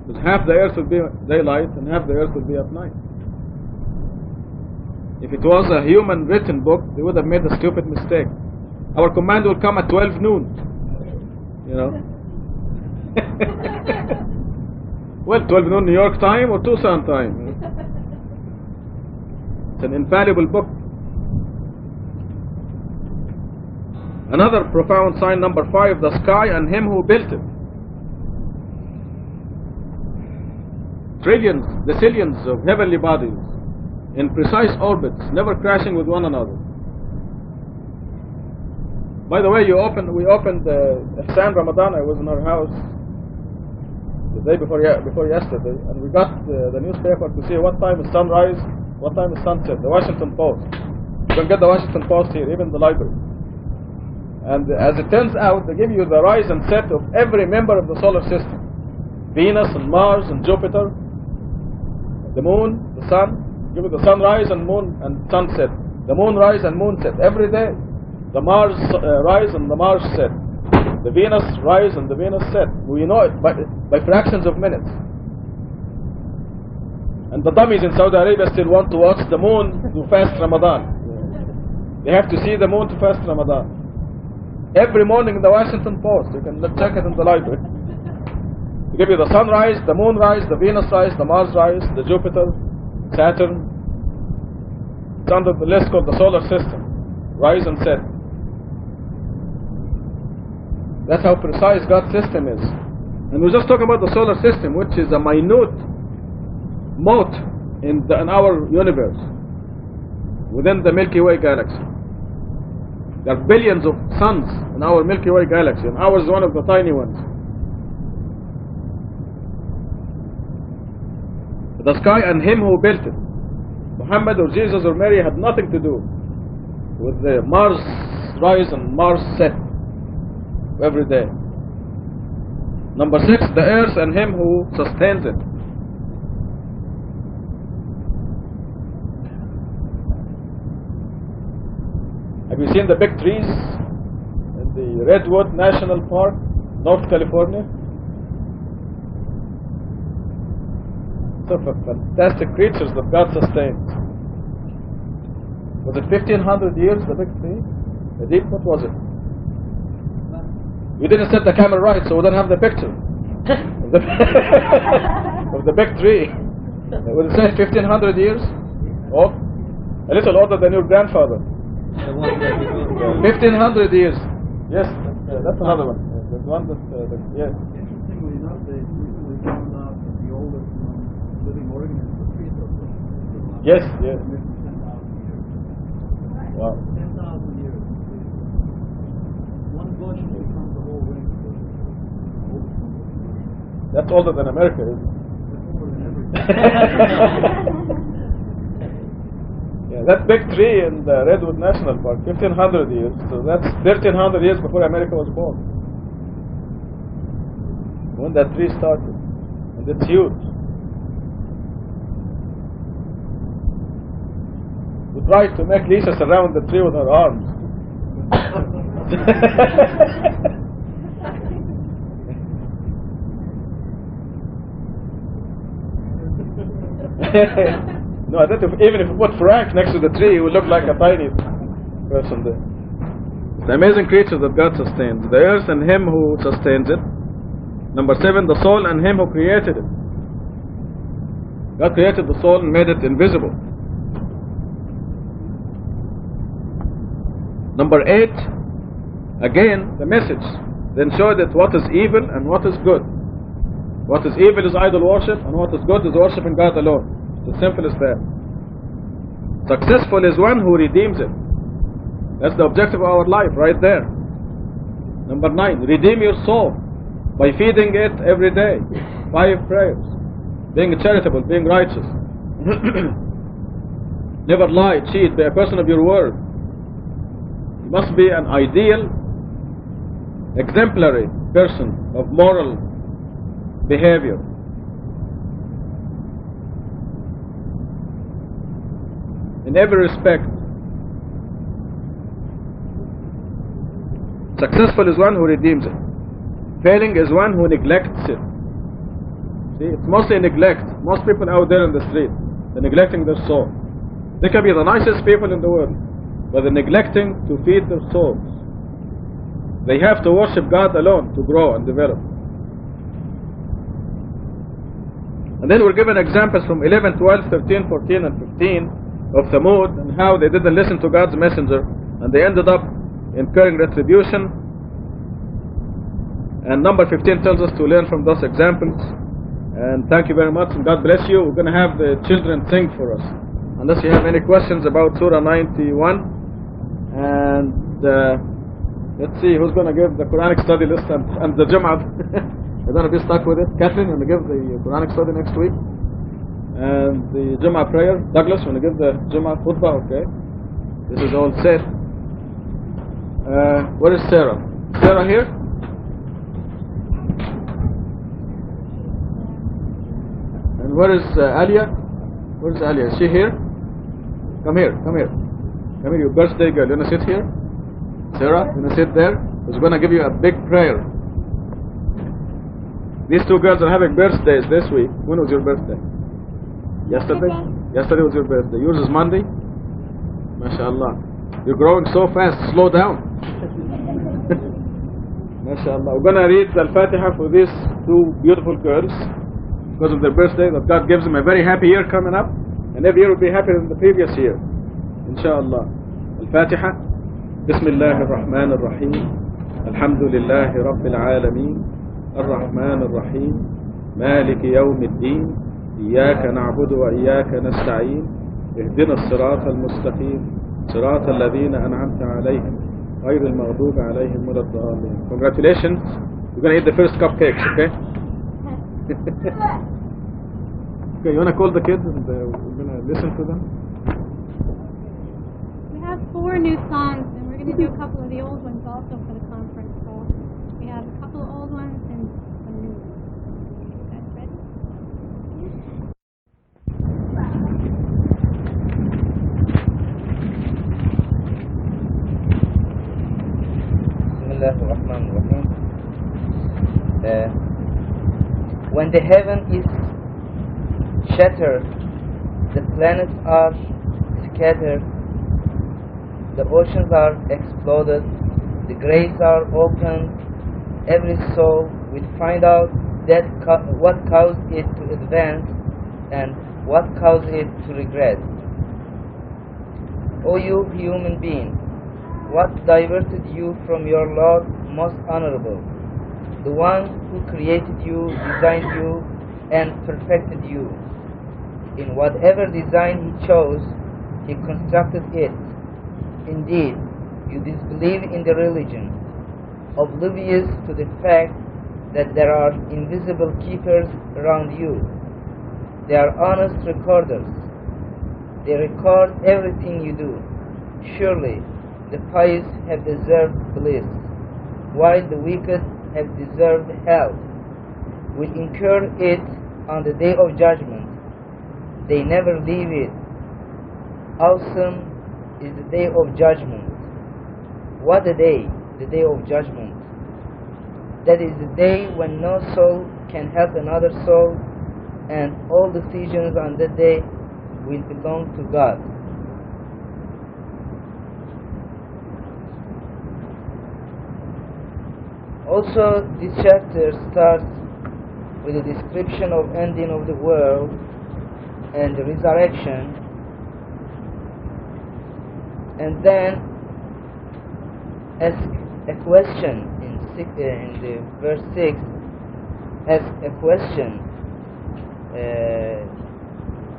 Because half the earth will be daylight and half the earth will be at night. If it was a human written book, they would have made a stupid mistake. Our command will come at 12 noon. You know? Well, 12 noon New York time or Tucson time. It's an infallible book. Another profound sign, number 5, the sky and Him who built it. Trillions, decillions of heavenly bodies in precise orbits, never crashing with one another. By the way, we opened Ihsan Ramadan. I was in our house the day before yesterday, and we got the newspaper to see what time is sunrise, what time is sunset. The Washington Post. You can get the Washington Post here, even the library. And as it turns out, they give you the rise and set of every member of the solar system: Venus and Mars and Jupiter, the Moon, the Sun. Give you the sunrise and moon and sunset, the moon rise and moon set every day. The Mars rise and the Mars set, the Venus rise and the Venus set. We know it by fractions of minutes. And the dummies in Saudi Arabia still want to watch the moon to fast Ramadan. They have to see the moon to fast Ramadan. Every morning in the Washington Post, you can check it in the library. They give you the sunrise, the moon rise, the Venus rise, the Mars rise, the Jupiter, Saturn. It's under the list called the solar system, rise and set. That's how precise God's system is. And we're just talking about the solar system, which is a minute mote in our universe, within the Milky Way galaxy. There are billions of suns in our Milky Way galaxy, and ours is one of the tiny ones. The sky and Him who built it. Muhammad or Jesus or Mary had nothing to do with the Mars rise and Mars set every day. Number 6, the earth and Him who sustains it. Have you seen the big trees in the Redwood National Park, North California? So fantastic creatures that God sustains. Was it 1500 years, the big tree? The deep, what was it? We didn't set the camera right, so we don't have the picture of the big tree. Would it say 1500 years? Oh, a little older than your grandfather. 1500 years. Yes, that's another one. The one that, yes. Interestingly enough, they recently found out that the oldest living organism was prehistoric. Yes, yes. 10,000 years. Wow. 10,000 years. One bush becomes a whole ring. That's older than America, isn't it? That's older than everything. Yeah, that big tree in the Redwood National Park, 1500 years. So that's 1300 years before America was born. When that tree started. And it's huge. tried to make Lisa surround the tree with her arms. No, I think even if you put Frank next to the tree, he would look like a tiny person there. The amazing creature that God sustains. The earth and Him who sustains it. Number 7, the soul and Him who created it. God created the soul and made it invisible. Number 8, again, the message. Then showed it what is evil and what is good. What is evil is idol worship, and what is good is worshiping God alone. It's as simple as that. Successful is one who redeems it. That's the objective of our life, right there. Number 9, redeem your soul by feeding it every day. 5 prayers. Being charitable, being righteous. Never lie, cheat, be a person of your word. You must be an ideal, exemplary person of moral behavior. In every respect. Successful is one who redeems it. Failing is one who neglects it. See, it's mostly neglect. Most people out there in the street, they're neglecting their soul. They can be the nicest people in the world, but they're neglecting to feed their souls. They have to worship God alone to grow and develop. And then we're given examples from 11, 12, 13, 14, and 15 of Thamud and how they didn't listen to God's messenger and they ended up incurring retribution. And number 15 tells us to learn from those examples. And thank you very much and God bless you. We're going to have the children sing for us. Unless you have any questions about Surah 91. And let's see who's going to give the Quranic study list and the Jum'ah. You're going to be stuck with it. Catherine, you're going to give the Quranic study next week. And the Jum'ah prayer. Douglas, you're going to give the Jum'ah khutbah, okay? This is all set. Where is Sarah? Sarah here? And where is Alia? Where is Alia? Is she here? Come here, come here. Come here, your birthday girl. You want to sit here? Sarah, you want to sit there? We're going to give you a big prayer. These two girls are having birthdays this week. When was your birthday? Yesterday? Yesterday was your birthday. Yours is Monday? MashaAllah. You're growing so fast. Slow down. MashaAllah. We're going to read Al-Fatiha for these two beautiful girls because of their birthday, that God gives them a very happy year coming up, and every year will be happier than the previous year. Inshallah. Al-Fatiha. Bismillah ar-Rahman ar-Rahim. Alhamdulillahi Rabbil Alameen. الرحمن الرحيم مالك يوم الدين إياك نعبد وإياك نستعين اهدنا الصراط المستقيم صراط الذين أنعمت عليهم غير المغضوب عليهم ولا الضالين. Congratulations, you're going to eat the first cupcakes, okay? Okay, you want to call the kids and we're going to listen to them? We have 4 new songs and we're going to do a couple of the old ones also for the conference. So we have a couple of old ones and some new ones. You guys ready? Bismillahirrahmanirrahim. When the heaven is shattered, the planets are scattered, the oceans are exploded, the graves are opened, every soul will find out that what caused it to advance and what caused it to regret. O you human being, what diverted you from your Lord most honorable, the one who created you, designed you, and perfected you? In whatever design he chose, he constructed it. Indeed, you disbelieve in the religion, oblivious to the fact that there are invisible keepers around you. They are honest recorders. They record everything you do. Surely, the pious have deserved bliss, while the wicked have deserved hell. We incur it on the day of judgment. They never leave it. Awesome is the day of judgment. What a day! The day of judgment. That is the day when no soul can help another soul, and all decisions on that day will belong to God. Also, this chapter starts with a description of ending of the world and the resurrection, and then asks a question in the verse 6, asks a question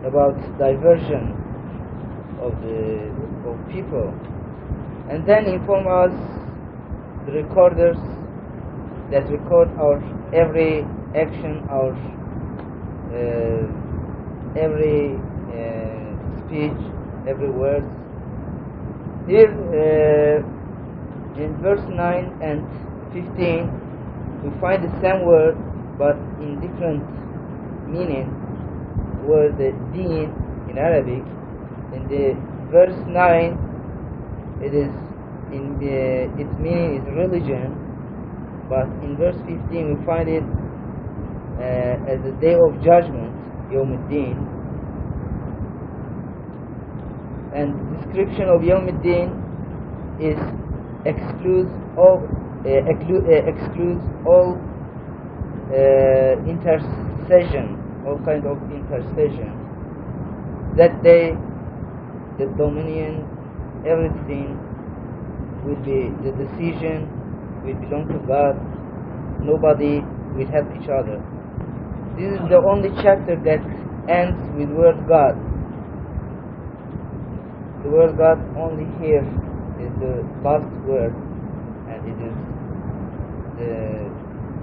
about diversion of people, and then inform us, the recorders that record our every action, our every speech, every word. Here in verse 9 and 15 we find the same word but in different meaning. Word deen in Arabic. In the verse 9 it is in its meaning is religion, but in verse 15 we find it as the day of judgment, Yawm al-Din. And the description of Yawm al-Din is excludes all intercession, all kind of intercession. That day, the dominion, everything will be, the decision will belong to God. Nobody will help each other. This is the only chapter that ends with word God. The word God only here is the last word, and it is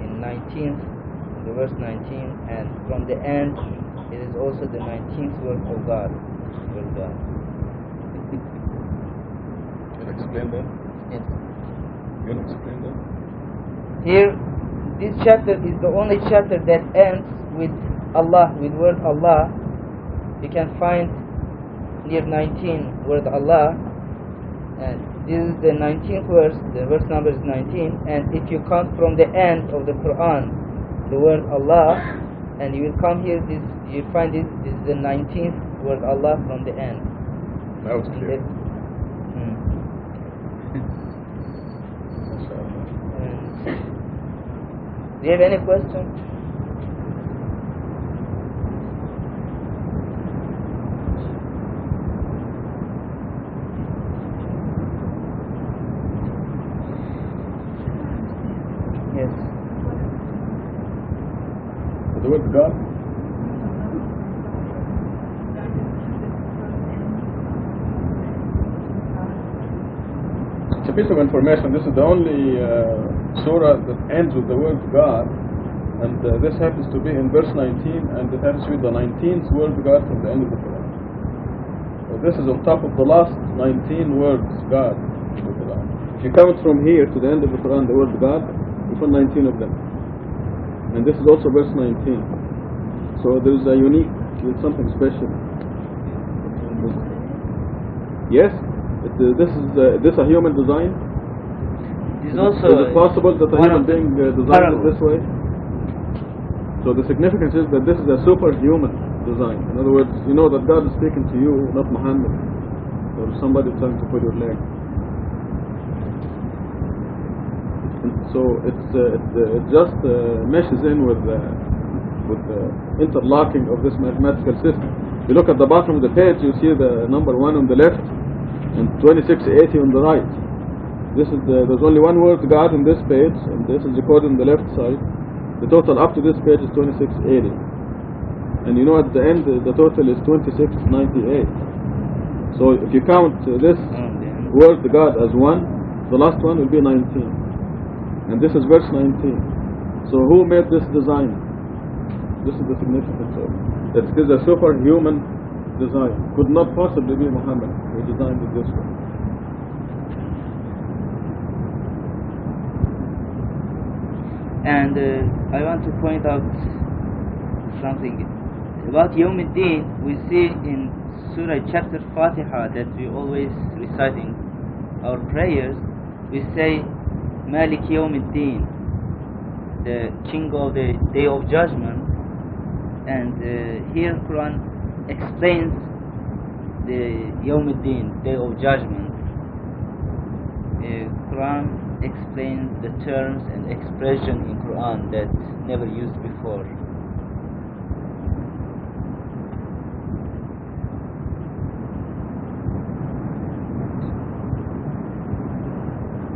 in 19th, in the verse 19, and from the end it is also the 19th word of God. Word God. Can you explain that? Yes. Can you explain that? Here, this chapter is the only chapter that ends with Allah, with word Allah. You can find near 19 word Allah, and this is the 19th verse. The verse number is 19, and if you count from the end of the Quran the word Allah, and you will come here, this you find this is the 19th word Allah from the end. Now it's clear. Do you have any question? Yes. The word God? It's a piece of information. This is the only surah that ends with the word God, and this happens to be in verse 19, and it happens to be the 19th word God from the end of the Quran. So this is on top of the last 19 words God in the Quran. If you count from here to the end of the Quran, the word God, you find 19 of them. And this is also verse 19. So there is a unique, something special. Yes, this a human design? It is also Is it possible that a human being designed it this way? So the significance is that this is a superhuman design. In other words, you know that God is speaking to you, not Muhammad, or somebody trying to pull your leg. And so it just meshes in with the interlocking of this mathematical system. If you look at the bottom of the page, you see the number 1 on the left and 2680 on the right. There's only one word God in this page, and this is recorded on the left side. The total up to this page is 2680, and you know at the end the total is 2698. So if you count this word God as 1, the last one will be 19, and this is verse 19. So who made this design? This is the significance of it. It is a superhuman design. Could not possibly be Muhammad who designed it this way. And I want to point out something. About Yawm al-Din, we see in Surah chapter Fatiha that we always reciting our prayers. We say Malik Yawm al-Din, the king of the day of judgment. And here Quran explains the Yawm al-Din, day of judgment. Quran explains the terms and expression in Quran that never used before.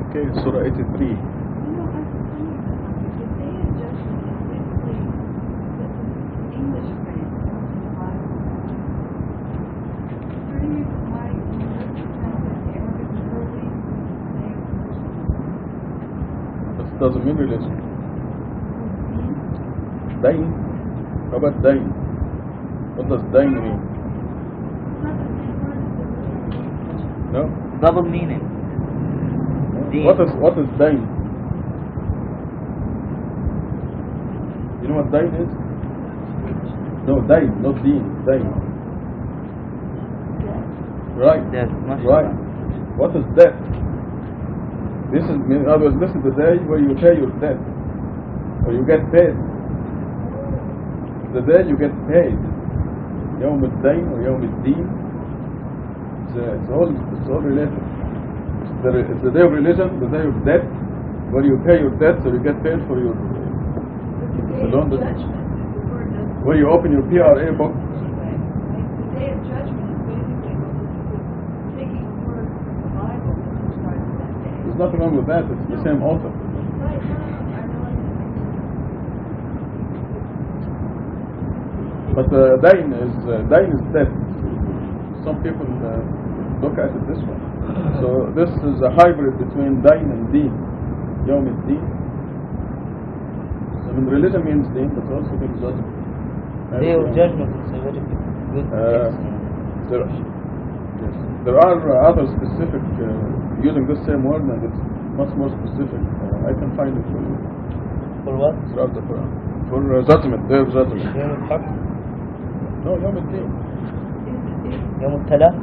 Okay, Surah 83. You know, the day of judgment is basically the English phrase in the Bible. Pretty much why in the Arabic early day of judgment. That doesn't mean religion. Dain. How about Dain? What does Dain mean? It's not the same word as the religion. No? Double meaning. Din. What is Dain? You know what Dain is? No, Dain, not Deen. Dain. Right. Death, mashallah. Right. What is debt? This is, in other words, this is the day where you pay your debt, or you get paid. The day you get paid. Yawm al-Dain or Yawm al-Din. It's all related. It's the day of religion, the day of debt, where you pay your debt, so you get paid for your loan. Where you open your PRA book. The day of judgment is basically taking the word from the Bible and describing that day. There's nothing wrong with that. It's the same author. Right, I realize But Dain is debt. Some people look at it this way. So this is a hybrid between Dain and Deen. Yawm al-Din. I mean, religion means Deen, but also means judgment. Day of judgment is a very good There are other specific, using this same word, and it's much more specific. I can find it for you. For what? Throughout the Quran. For judgment, day of judgment. Yawm al-Haq? No, Yawm al-Din. Yawm al-Talaq?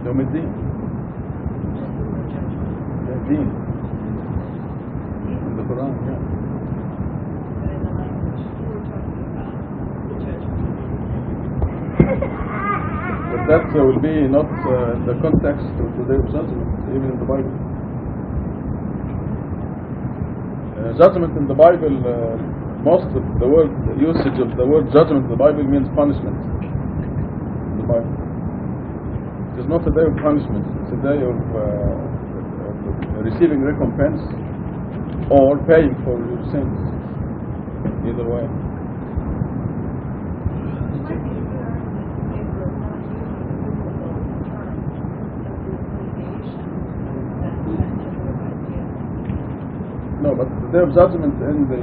Yawm al-Din. Deen. In the Quran, yeah. But that will be not the context of the day of judgment, even in the Bible. Judgment in the Bible, most of the word usage of the word judgment in the Bible means punishment. In the Bible, it is not a day of punishment; it's a day of receiving recompense or paying for your sins. Either way. No, but the day of judgment in the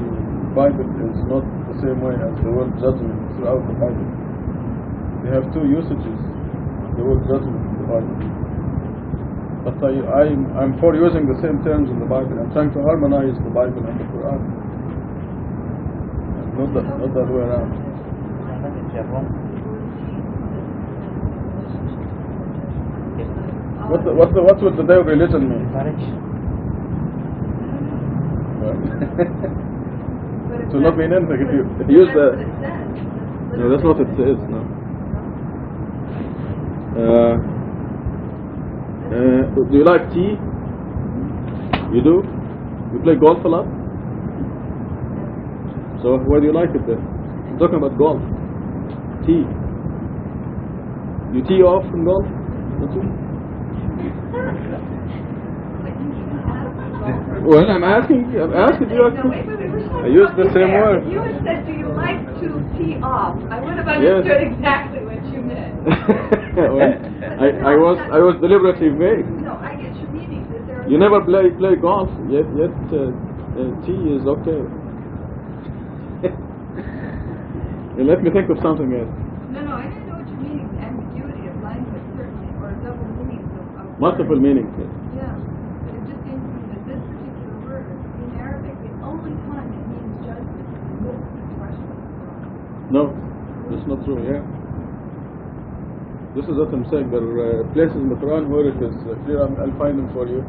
Bible is not the same way as the word judgment throughout the Bible. They have two usages of the word judgment in the Bible. But I'm for using the same terms in the Bible. I'm trying to harmonize the Bible and the Quran. Not the other way around. What would the day of religion mean? It will not mean anything if you use the. No, that's not what it says. No. Do you like tea? You do? You play golf a lot? So why do you like it then? I'm talking about golf. Tea. You tee off in golf? Don't you? Well, I'm asking you. No, wait, I used the same word. You had said, do you like to tee off? I would have Yes. understood exactly what you meant. Well, I was deliberately vague. No, I get your meaning. That there You never play golf, yet tea is okay. Let me think of something else. No, I didn't know what your meaning, ambiguity of language, certainly, or double meanings of Multiple meanings. Yeah, but it just No, that's not true, yeah. This is what I'm saying. There are places in the Quran where it is clear. I'll find them for you.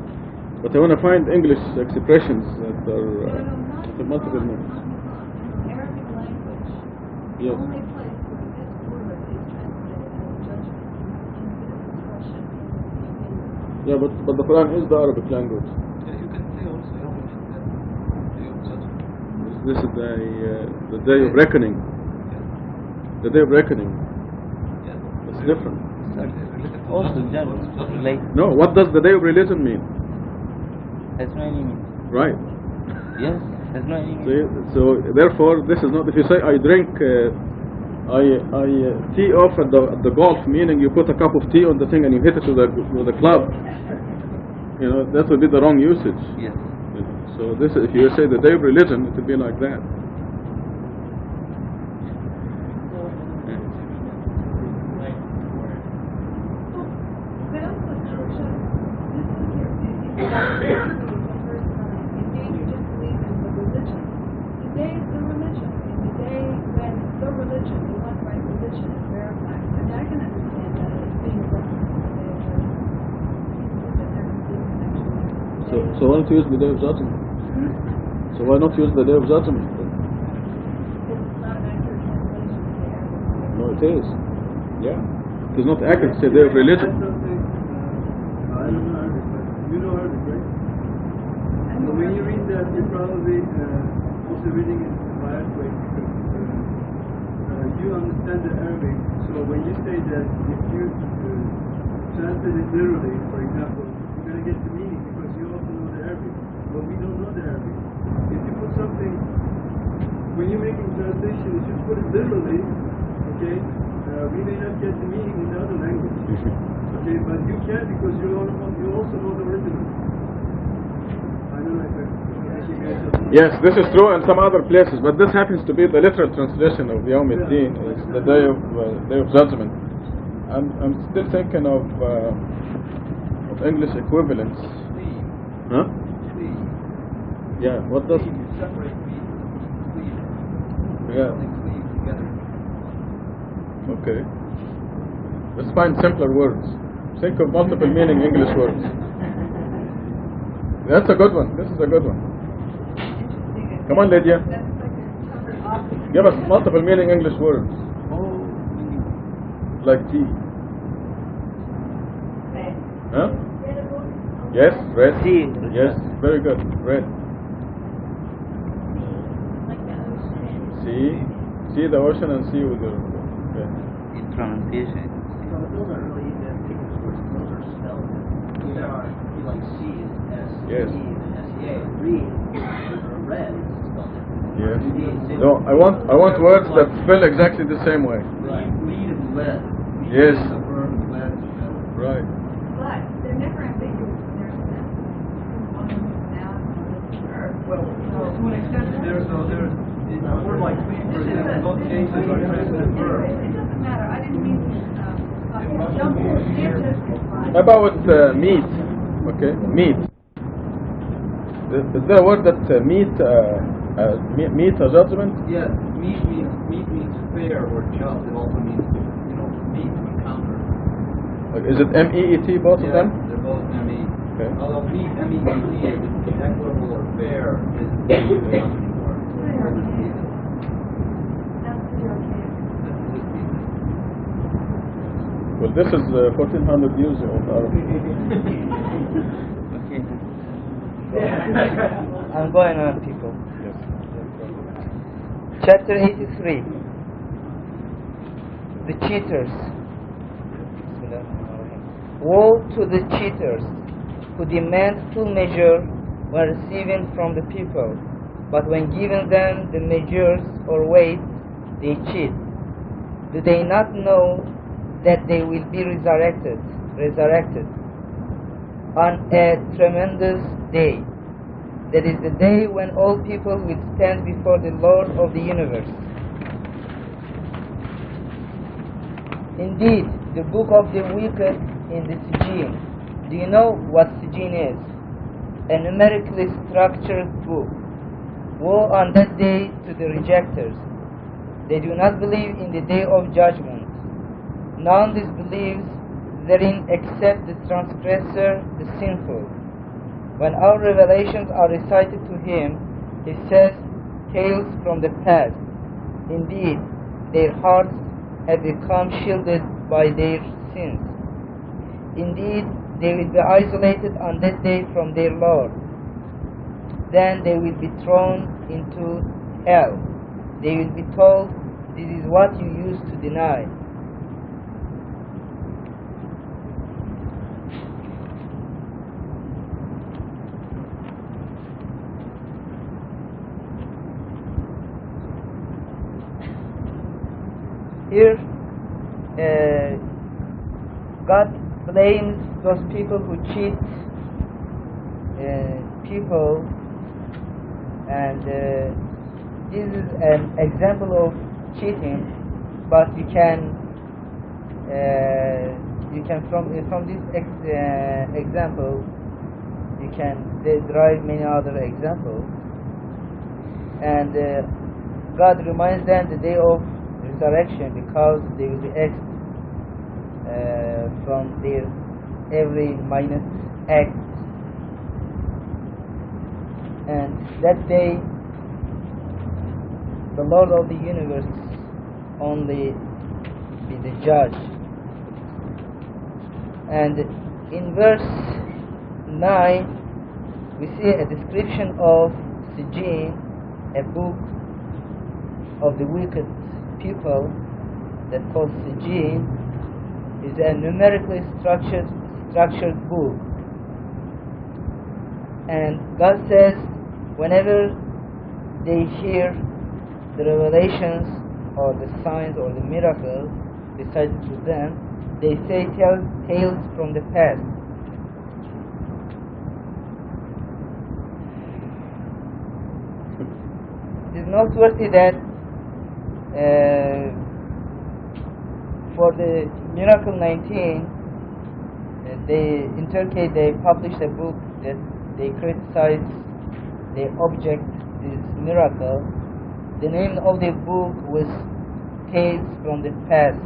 But I want to find English expressions that are with multiple meanings. Arabic language. Yes. The only place where this word is translated as judgment in this expression. Yeah, but the Quran is the Arabic language. Yeah, you can say also day of judgment. This is the day of reckoning. The day of reckoning. Yeah. It's different. Also judgment. Like, No, what does the day of religion mean? has no any meaning. Right. Yes, has no any meaning. So therefore, this is not. If you say I drink, I tee off at the golf, meaning you put a cup of tea on the thing and you hit it with a club. You know, that would be the wrong usage. Yes. You know, so this, if you say the day of religion, it would be like that. But also, Georgia, this is here, the first time, again, you just believe in the religion. Today is the religion. And today, when the religion, the one right religion is verified, I mean, I can understand that as being a reference to the day of judgment. People that never believe in actually. So why not use the day of judgment? So why not use the day of judgment? It's not an accurate translation of the Arabic. No, it is. Yeah. It is not accurate to say day of religion. That's something, I don't know Arabic, but you know Arabic, right? So when you read that, you're probably also reading it the right way because you understand the Arabic. So when you say that, if you translate it literally, for example, you're going to get the meaning because you also know the Arabic. But we don't know the Arabic. If you put something, when you're making translation, if you put it literally, okay, we may not get the meaning in the other language. Okay, but you can because you also know the original. I don't know if you guys have... Yes, this is true in some other places, but this happens to be the literal translation of Yawm al-Din. It's the day of judgment. I'm still thinking of English equivalents. Huh? Yeah. What does? Separate sleep. Yeah. Sleep together. Okay. Let's find simpler words. Think of multiple meaning English words. That's a good one. This is a good one. Come on, Lydia. Give us multiple meaning English words. Like tea. Huh? Yes, red. Sea. Yes, very good. Red. Like the ocean. See the ocean and see with your. Okay. In pronunciation. So those aren't really even English words, those are spelled. They are, like C is S, Yes. E is S-E-A. Read, or red, is spelled differently. Yes. No, I want words that spell exactly the same way. Read is lead. Yes. Read is a verb, lead is a verb. Right. But they're never ambiguous in their sense. One of them is a noun, Well, to an extent. there's a word like sleep, for This is example, both cases are translated verb. It doesn't matter, I didn't mean to, jump in, it's just fine. How about meat? Okay, meat. Is there a word that meat a judgment? Yes, meet means fair or just. It also means meet to encounter. Is it M-E-E-T, both of them? They're both M-E. Okay. Although meet, M-E-E-T, is equitable or fair is the judgment word. That's the archaic. Well, this is 1400 years old. Okay. I'm going on, people. Yes. Chapter 83. The cheaters. Woe to the cheaters who demand full measure when receiving from the people, but when given them the measures or weight, they cheat. Do they not know that they will be resurrected on a tremendous day? That is the day when all people will stand before the Lord of the universe. Indeed, the book of the wicked in the Sijin. Do you know what Sijin is? A numerically structured book. Woe on that day to the rejectors. They do not believe in the day of judgment. None disbelieves therein except the transgressor, the sinful. When our revelations are recited to him, he says tales from the past. Indeed, their hearts have become shielded by their sins. Indeed, they will be isolated on that day from their Lord. Then they will be thrown into hell. They will be told, this is what you used to deny. Here, God blames those people who cheat people, and this is an example of cheating. But you can from this example you can derive many other examples, and God reminds them the day of resurrection because they will be asked from their every minute act, and that day the Lord of the universe only be the judge. And in verse 9 we see a description of Sijin, a book of the wicked people that called Sijin. Is a numerically structured book, and God says whenever they hear the revelations or the signs or the miracles recited to them, they say tales from the past. It is noteworthy that for the Miracle 19, in Turkey they published a book that they criticize, they object this miracle. The name of the book was Tales from the Past.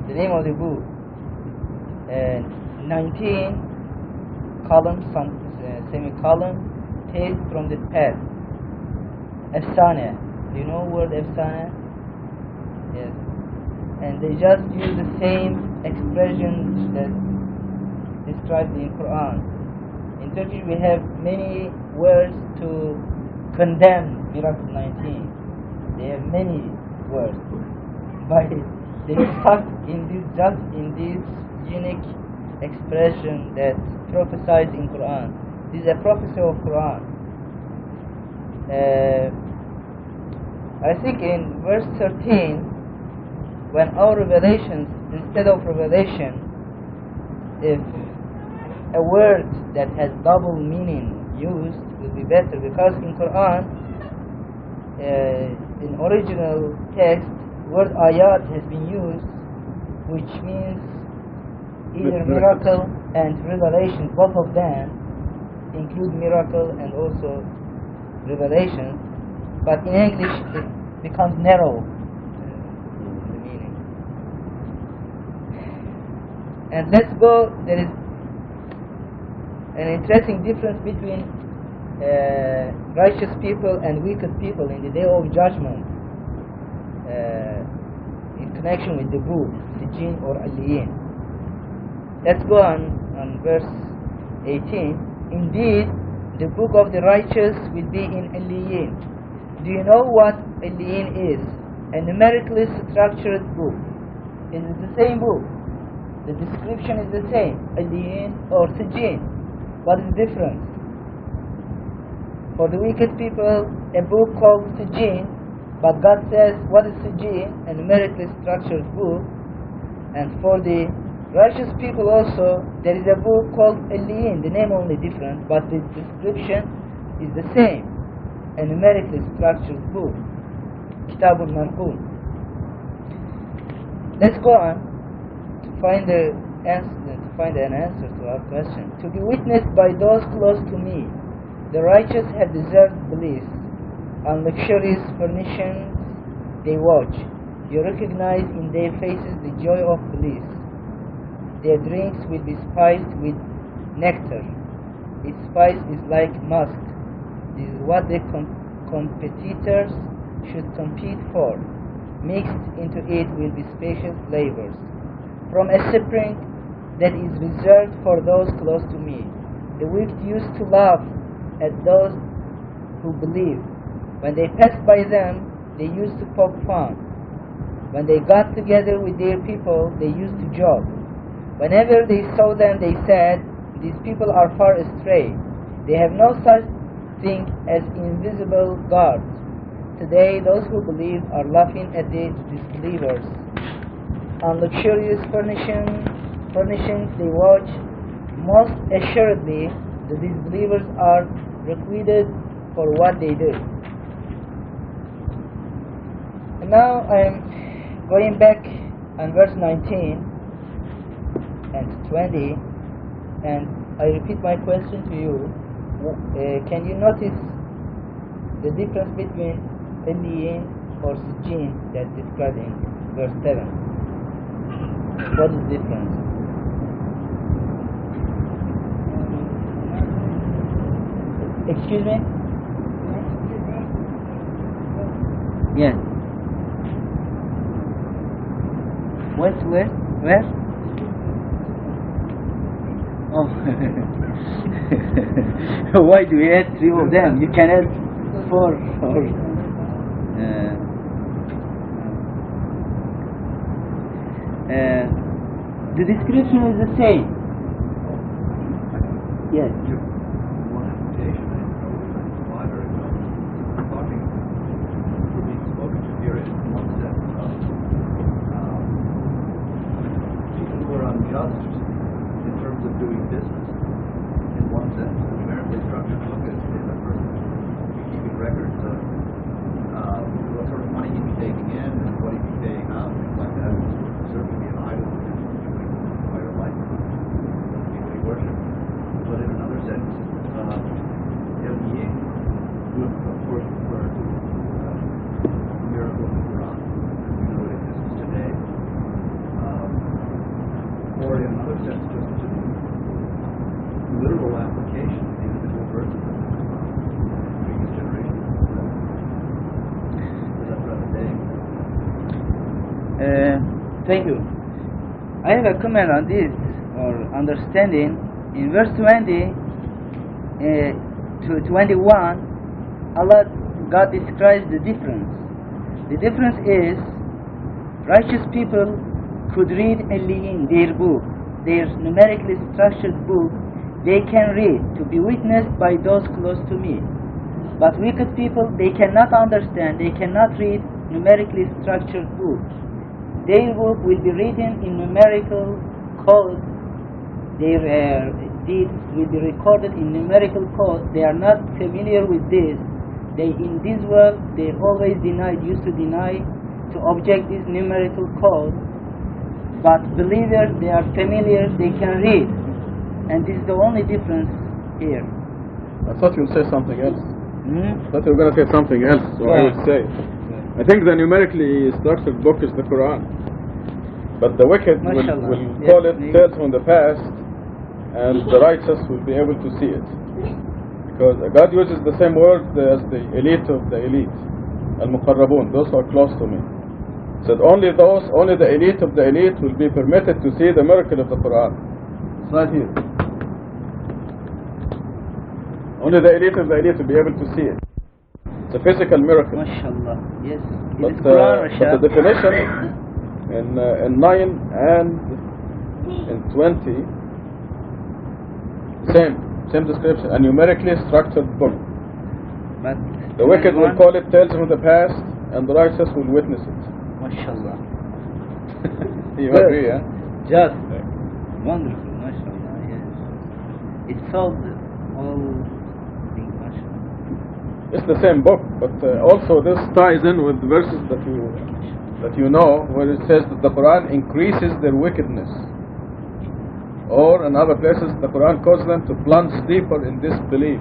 The name of the book. 19 column, semicolon, Tales from the Past. Efsane. Do you know the word Efsane? Yes. And they just use the same expressions that described in Quran. In Turkish we have many words to condemn Miracle 19. They have many words, but they stuck in this unique expression that prophesied in Quran. This is a prophecy of Quran. I think in verse 13, when our revelations, instead of revelation, if a word that has double meaning used will be better, because in Quran, in original text, word ayat has been used, which means either miracle and revelation. Both of them include miracle and also revelation, but in English it becomes narrow. And let's go, there is an interesting difference between righteous people and wicked people in the day of judgment in connection with the book, Sijin or Aliyin. Let's go on verse 18. Indeed, the book of the righteous will be in Aliyin. Do you know what Aliyin is? A numerically structured book. It is the same book. The description is the same, Aliyin or Sijin. What is the difference? For the wicked people, a book called Sijin, but God says, what is Sijin? A numerically structured book. And for the righteous people also, there is a book called Aliyin, the name only different, but the description is the same, a numerically structured book, Kitabul Marqum. Let's go on. Find an answer to our question. To be witnessed by those close to me, the righteous have deserved bliss, on luxurious furnishings they watch. You recognize in their faces the joy of bliss. Their drinks will be spiced with nectar. Its spice is like musk. This is what the competitors should compete for. Mixed into it will be special flavors from a spring that is reserved for those close to me. The wicked used to laugh at those who believe. When they passed by them, they used to poke fun. When they got together with their people, they used to joke. Whenever they saw them, they said, "These people are far astray. They have no such thing as invisible gods." Today, those who believe are laughing at the disbelievers. On luxurious furnishings they watch. Most assuredly, the disbelievers are requited for what they do. And now I am going back on verse 19 and 20, and I repeat my question to you. Can you notice the difference between Eliyin or Sijin that's described in verse 7? What is the difference? Excuse me? Yes. Where? Oh. Why do we add 3 of them? You can add 4 or... the description is the same. Yes. One invitation, why very well. Talking, we're being spoken to here in one sense of people who are unjust in terms of doing business. In one sense, numerically structured. Look at a person keeping records of what sort of money he'd be taking in and what he'd be paying out, things like that. It would certainly be an idol in doing quite a life. People he worshipped. But in another sense, Eliyin would, of course, refer to the miracle of the Quran, as we know it exists today. Or in another sense, just to the literal application of the individual verses of the Quran in previous generations. So that's rather vague. Thank you. I have a comment on this, or understanding. In verse 20 to 21, God describes the difference. The difference is, righteous people could read Eliyin, their book, their numerically structured book. They can read, to be witnessed by those close to me. But wicked people, they cannot understand, they cannot read numerically structured books. Their book will be written in numerical code. Their deeds will be recorded in numerical code. They are not familiar with this. In this world, they always used to deny to object this numerical code. But believers, they are familiar, they can read. And this is the only difference here. I thought you would say something else. Hmm? I thought you were going to say something else, so I would say. I think the numerically structured book is the Quran. But the wicked will call it tales from the past, and the righteous will be able to see it. Because God uses the same word as the elite of the elite. Al-Muqarrabun, those who are close to me. Said only the elite of the elite will be permitted to see the miracle of the Quran. It's right here. Only the elite of the elite will be able to see it. It's a physical miracle. MashaAllah. Yes. But the definition in 9 and in 20, same description, a numerically structured book. But the wicked will call it tales from the past, and the righteous will witness it. MashaAllah. You agree, huh? Just wonderful, MashaAllah. Yes. It solved all things, MashaAllah. It's the same book, but also this ties in with verses that you know, where it says that the Quran increases their wickedness. Or in other places, the Quran calls them to plunge deeper in disbelief.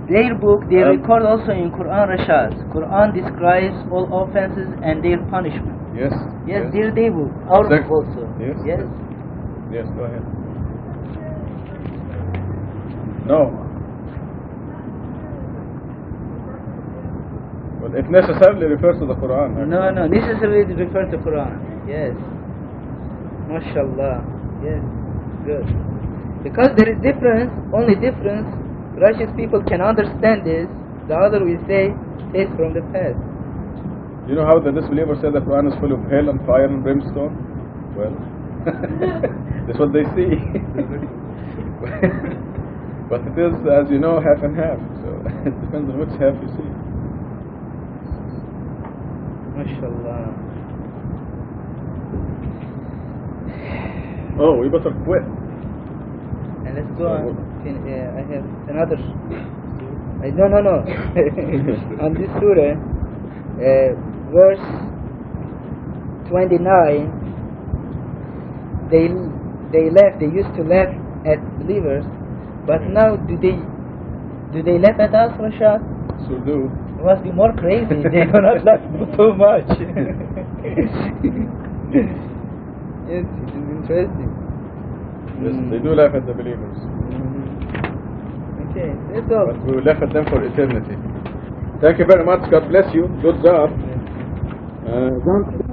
their book, they record also in Quran Rashad. Quran describes all offenses and their punishment. Yes. Yes, their book. Our book Exactly. also. Yes. Yes. Yes, go ahead. No. But it necessarily refers to the Quran. actually. No, necessarily refer to Quran. Yes. MashaAllah. Yes. Good. Because there is difference, only difference, righteous people can understand this, the other will say, it's from the past. You know how the disbeliever said the Quran is full of hell and fire and brimstone? Well, that's what they see. But it is, as you know, half and half. So it depends on which half you see. MashaAllah. Oh, we better quit. And let's go on. I have another. No. On this surah, verse 29, they used to laugh at believers, but now do they laugh at us, Rashad? So do. It must be more crazy. They do not laugh so much. Yes, it is interesting. Yes, they do laugh at the believers. Okay, let's go. But we will laugh at them for eternity. Thank you very much. God bless you. Good job. Don't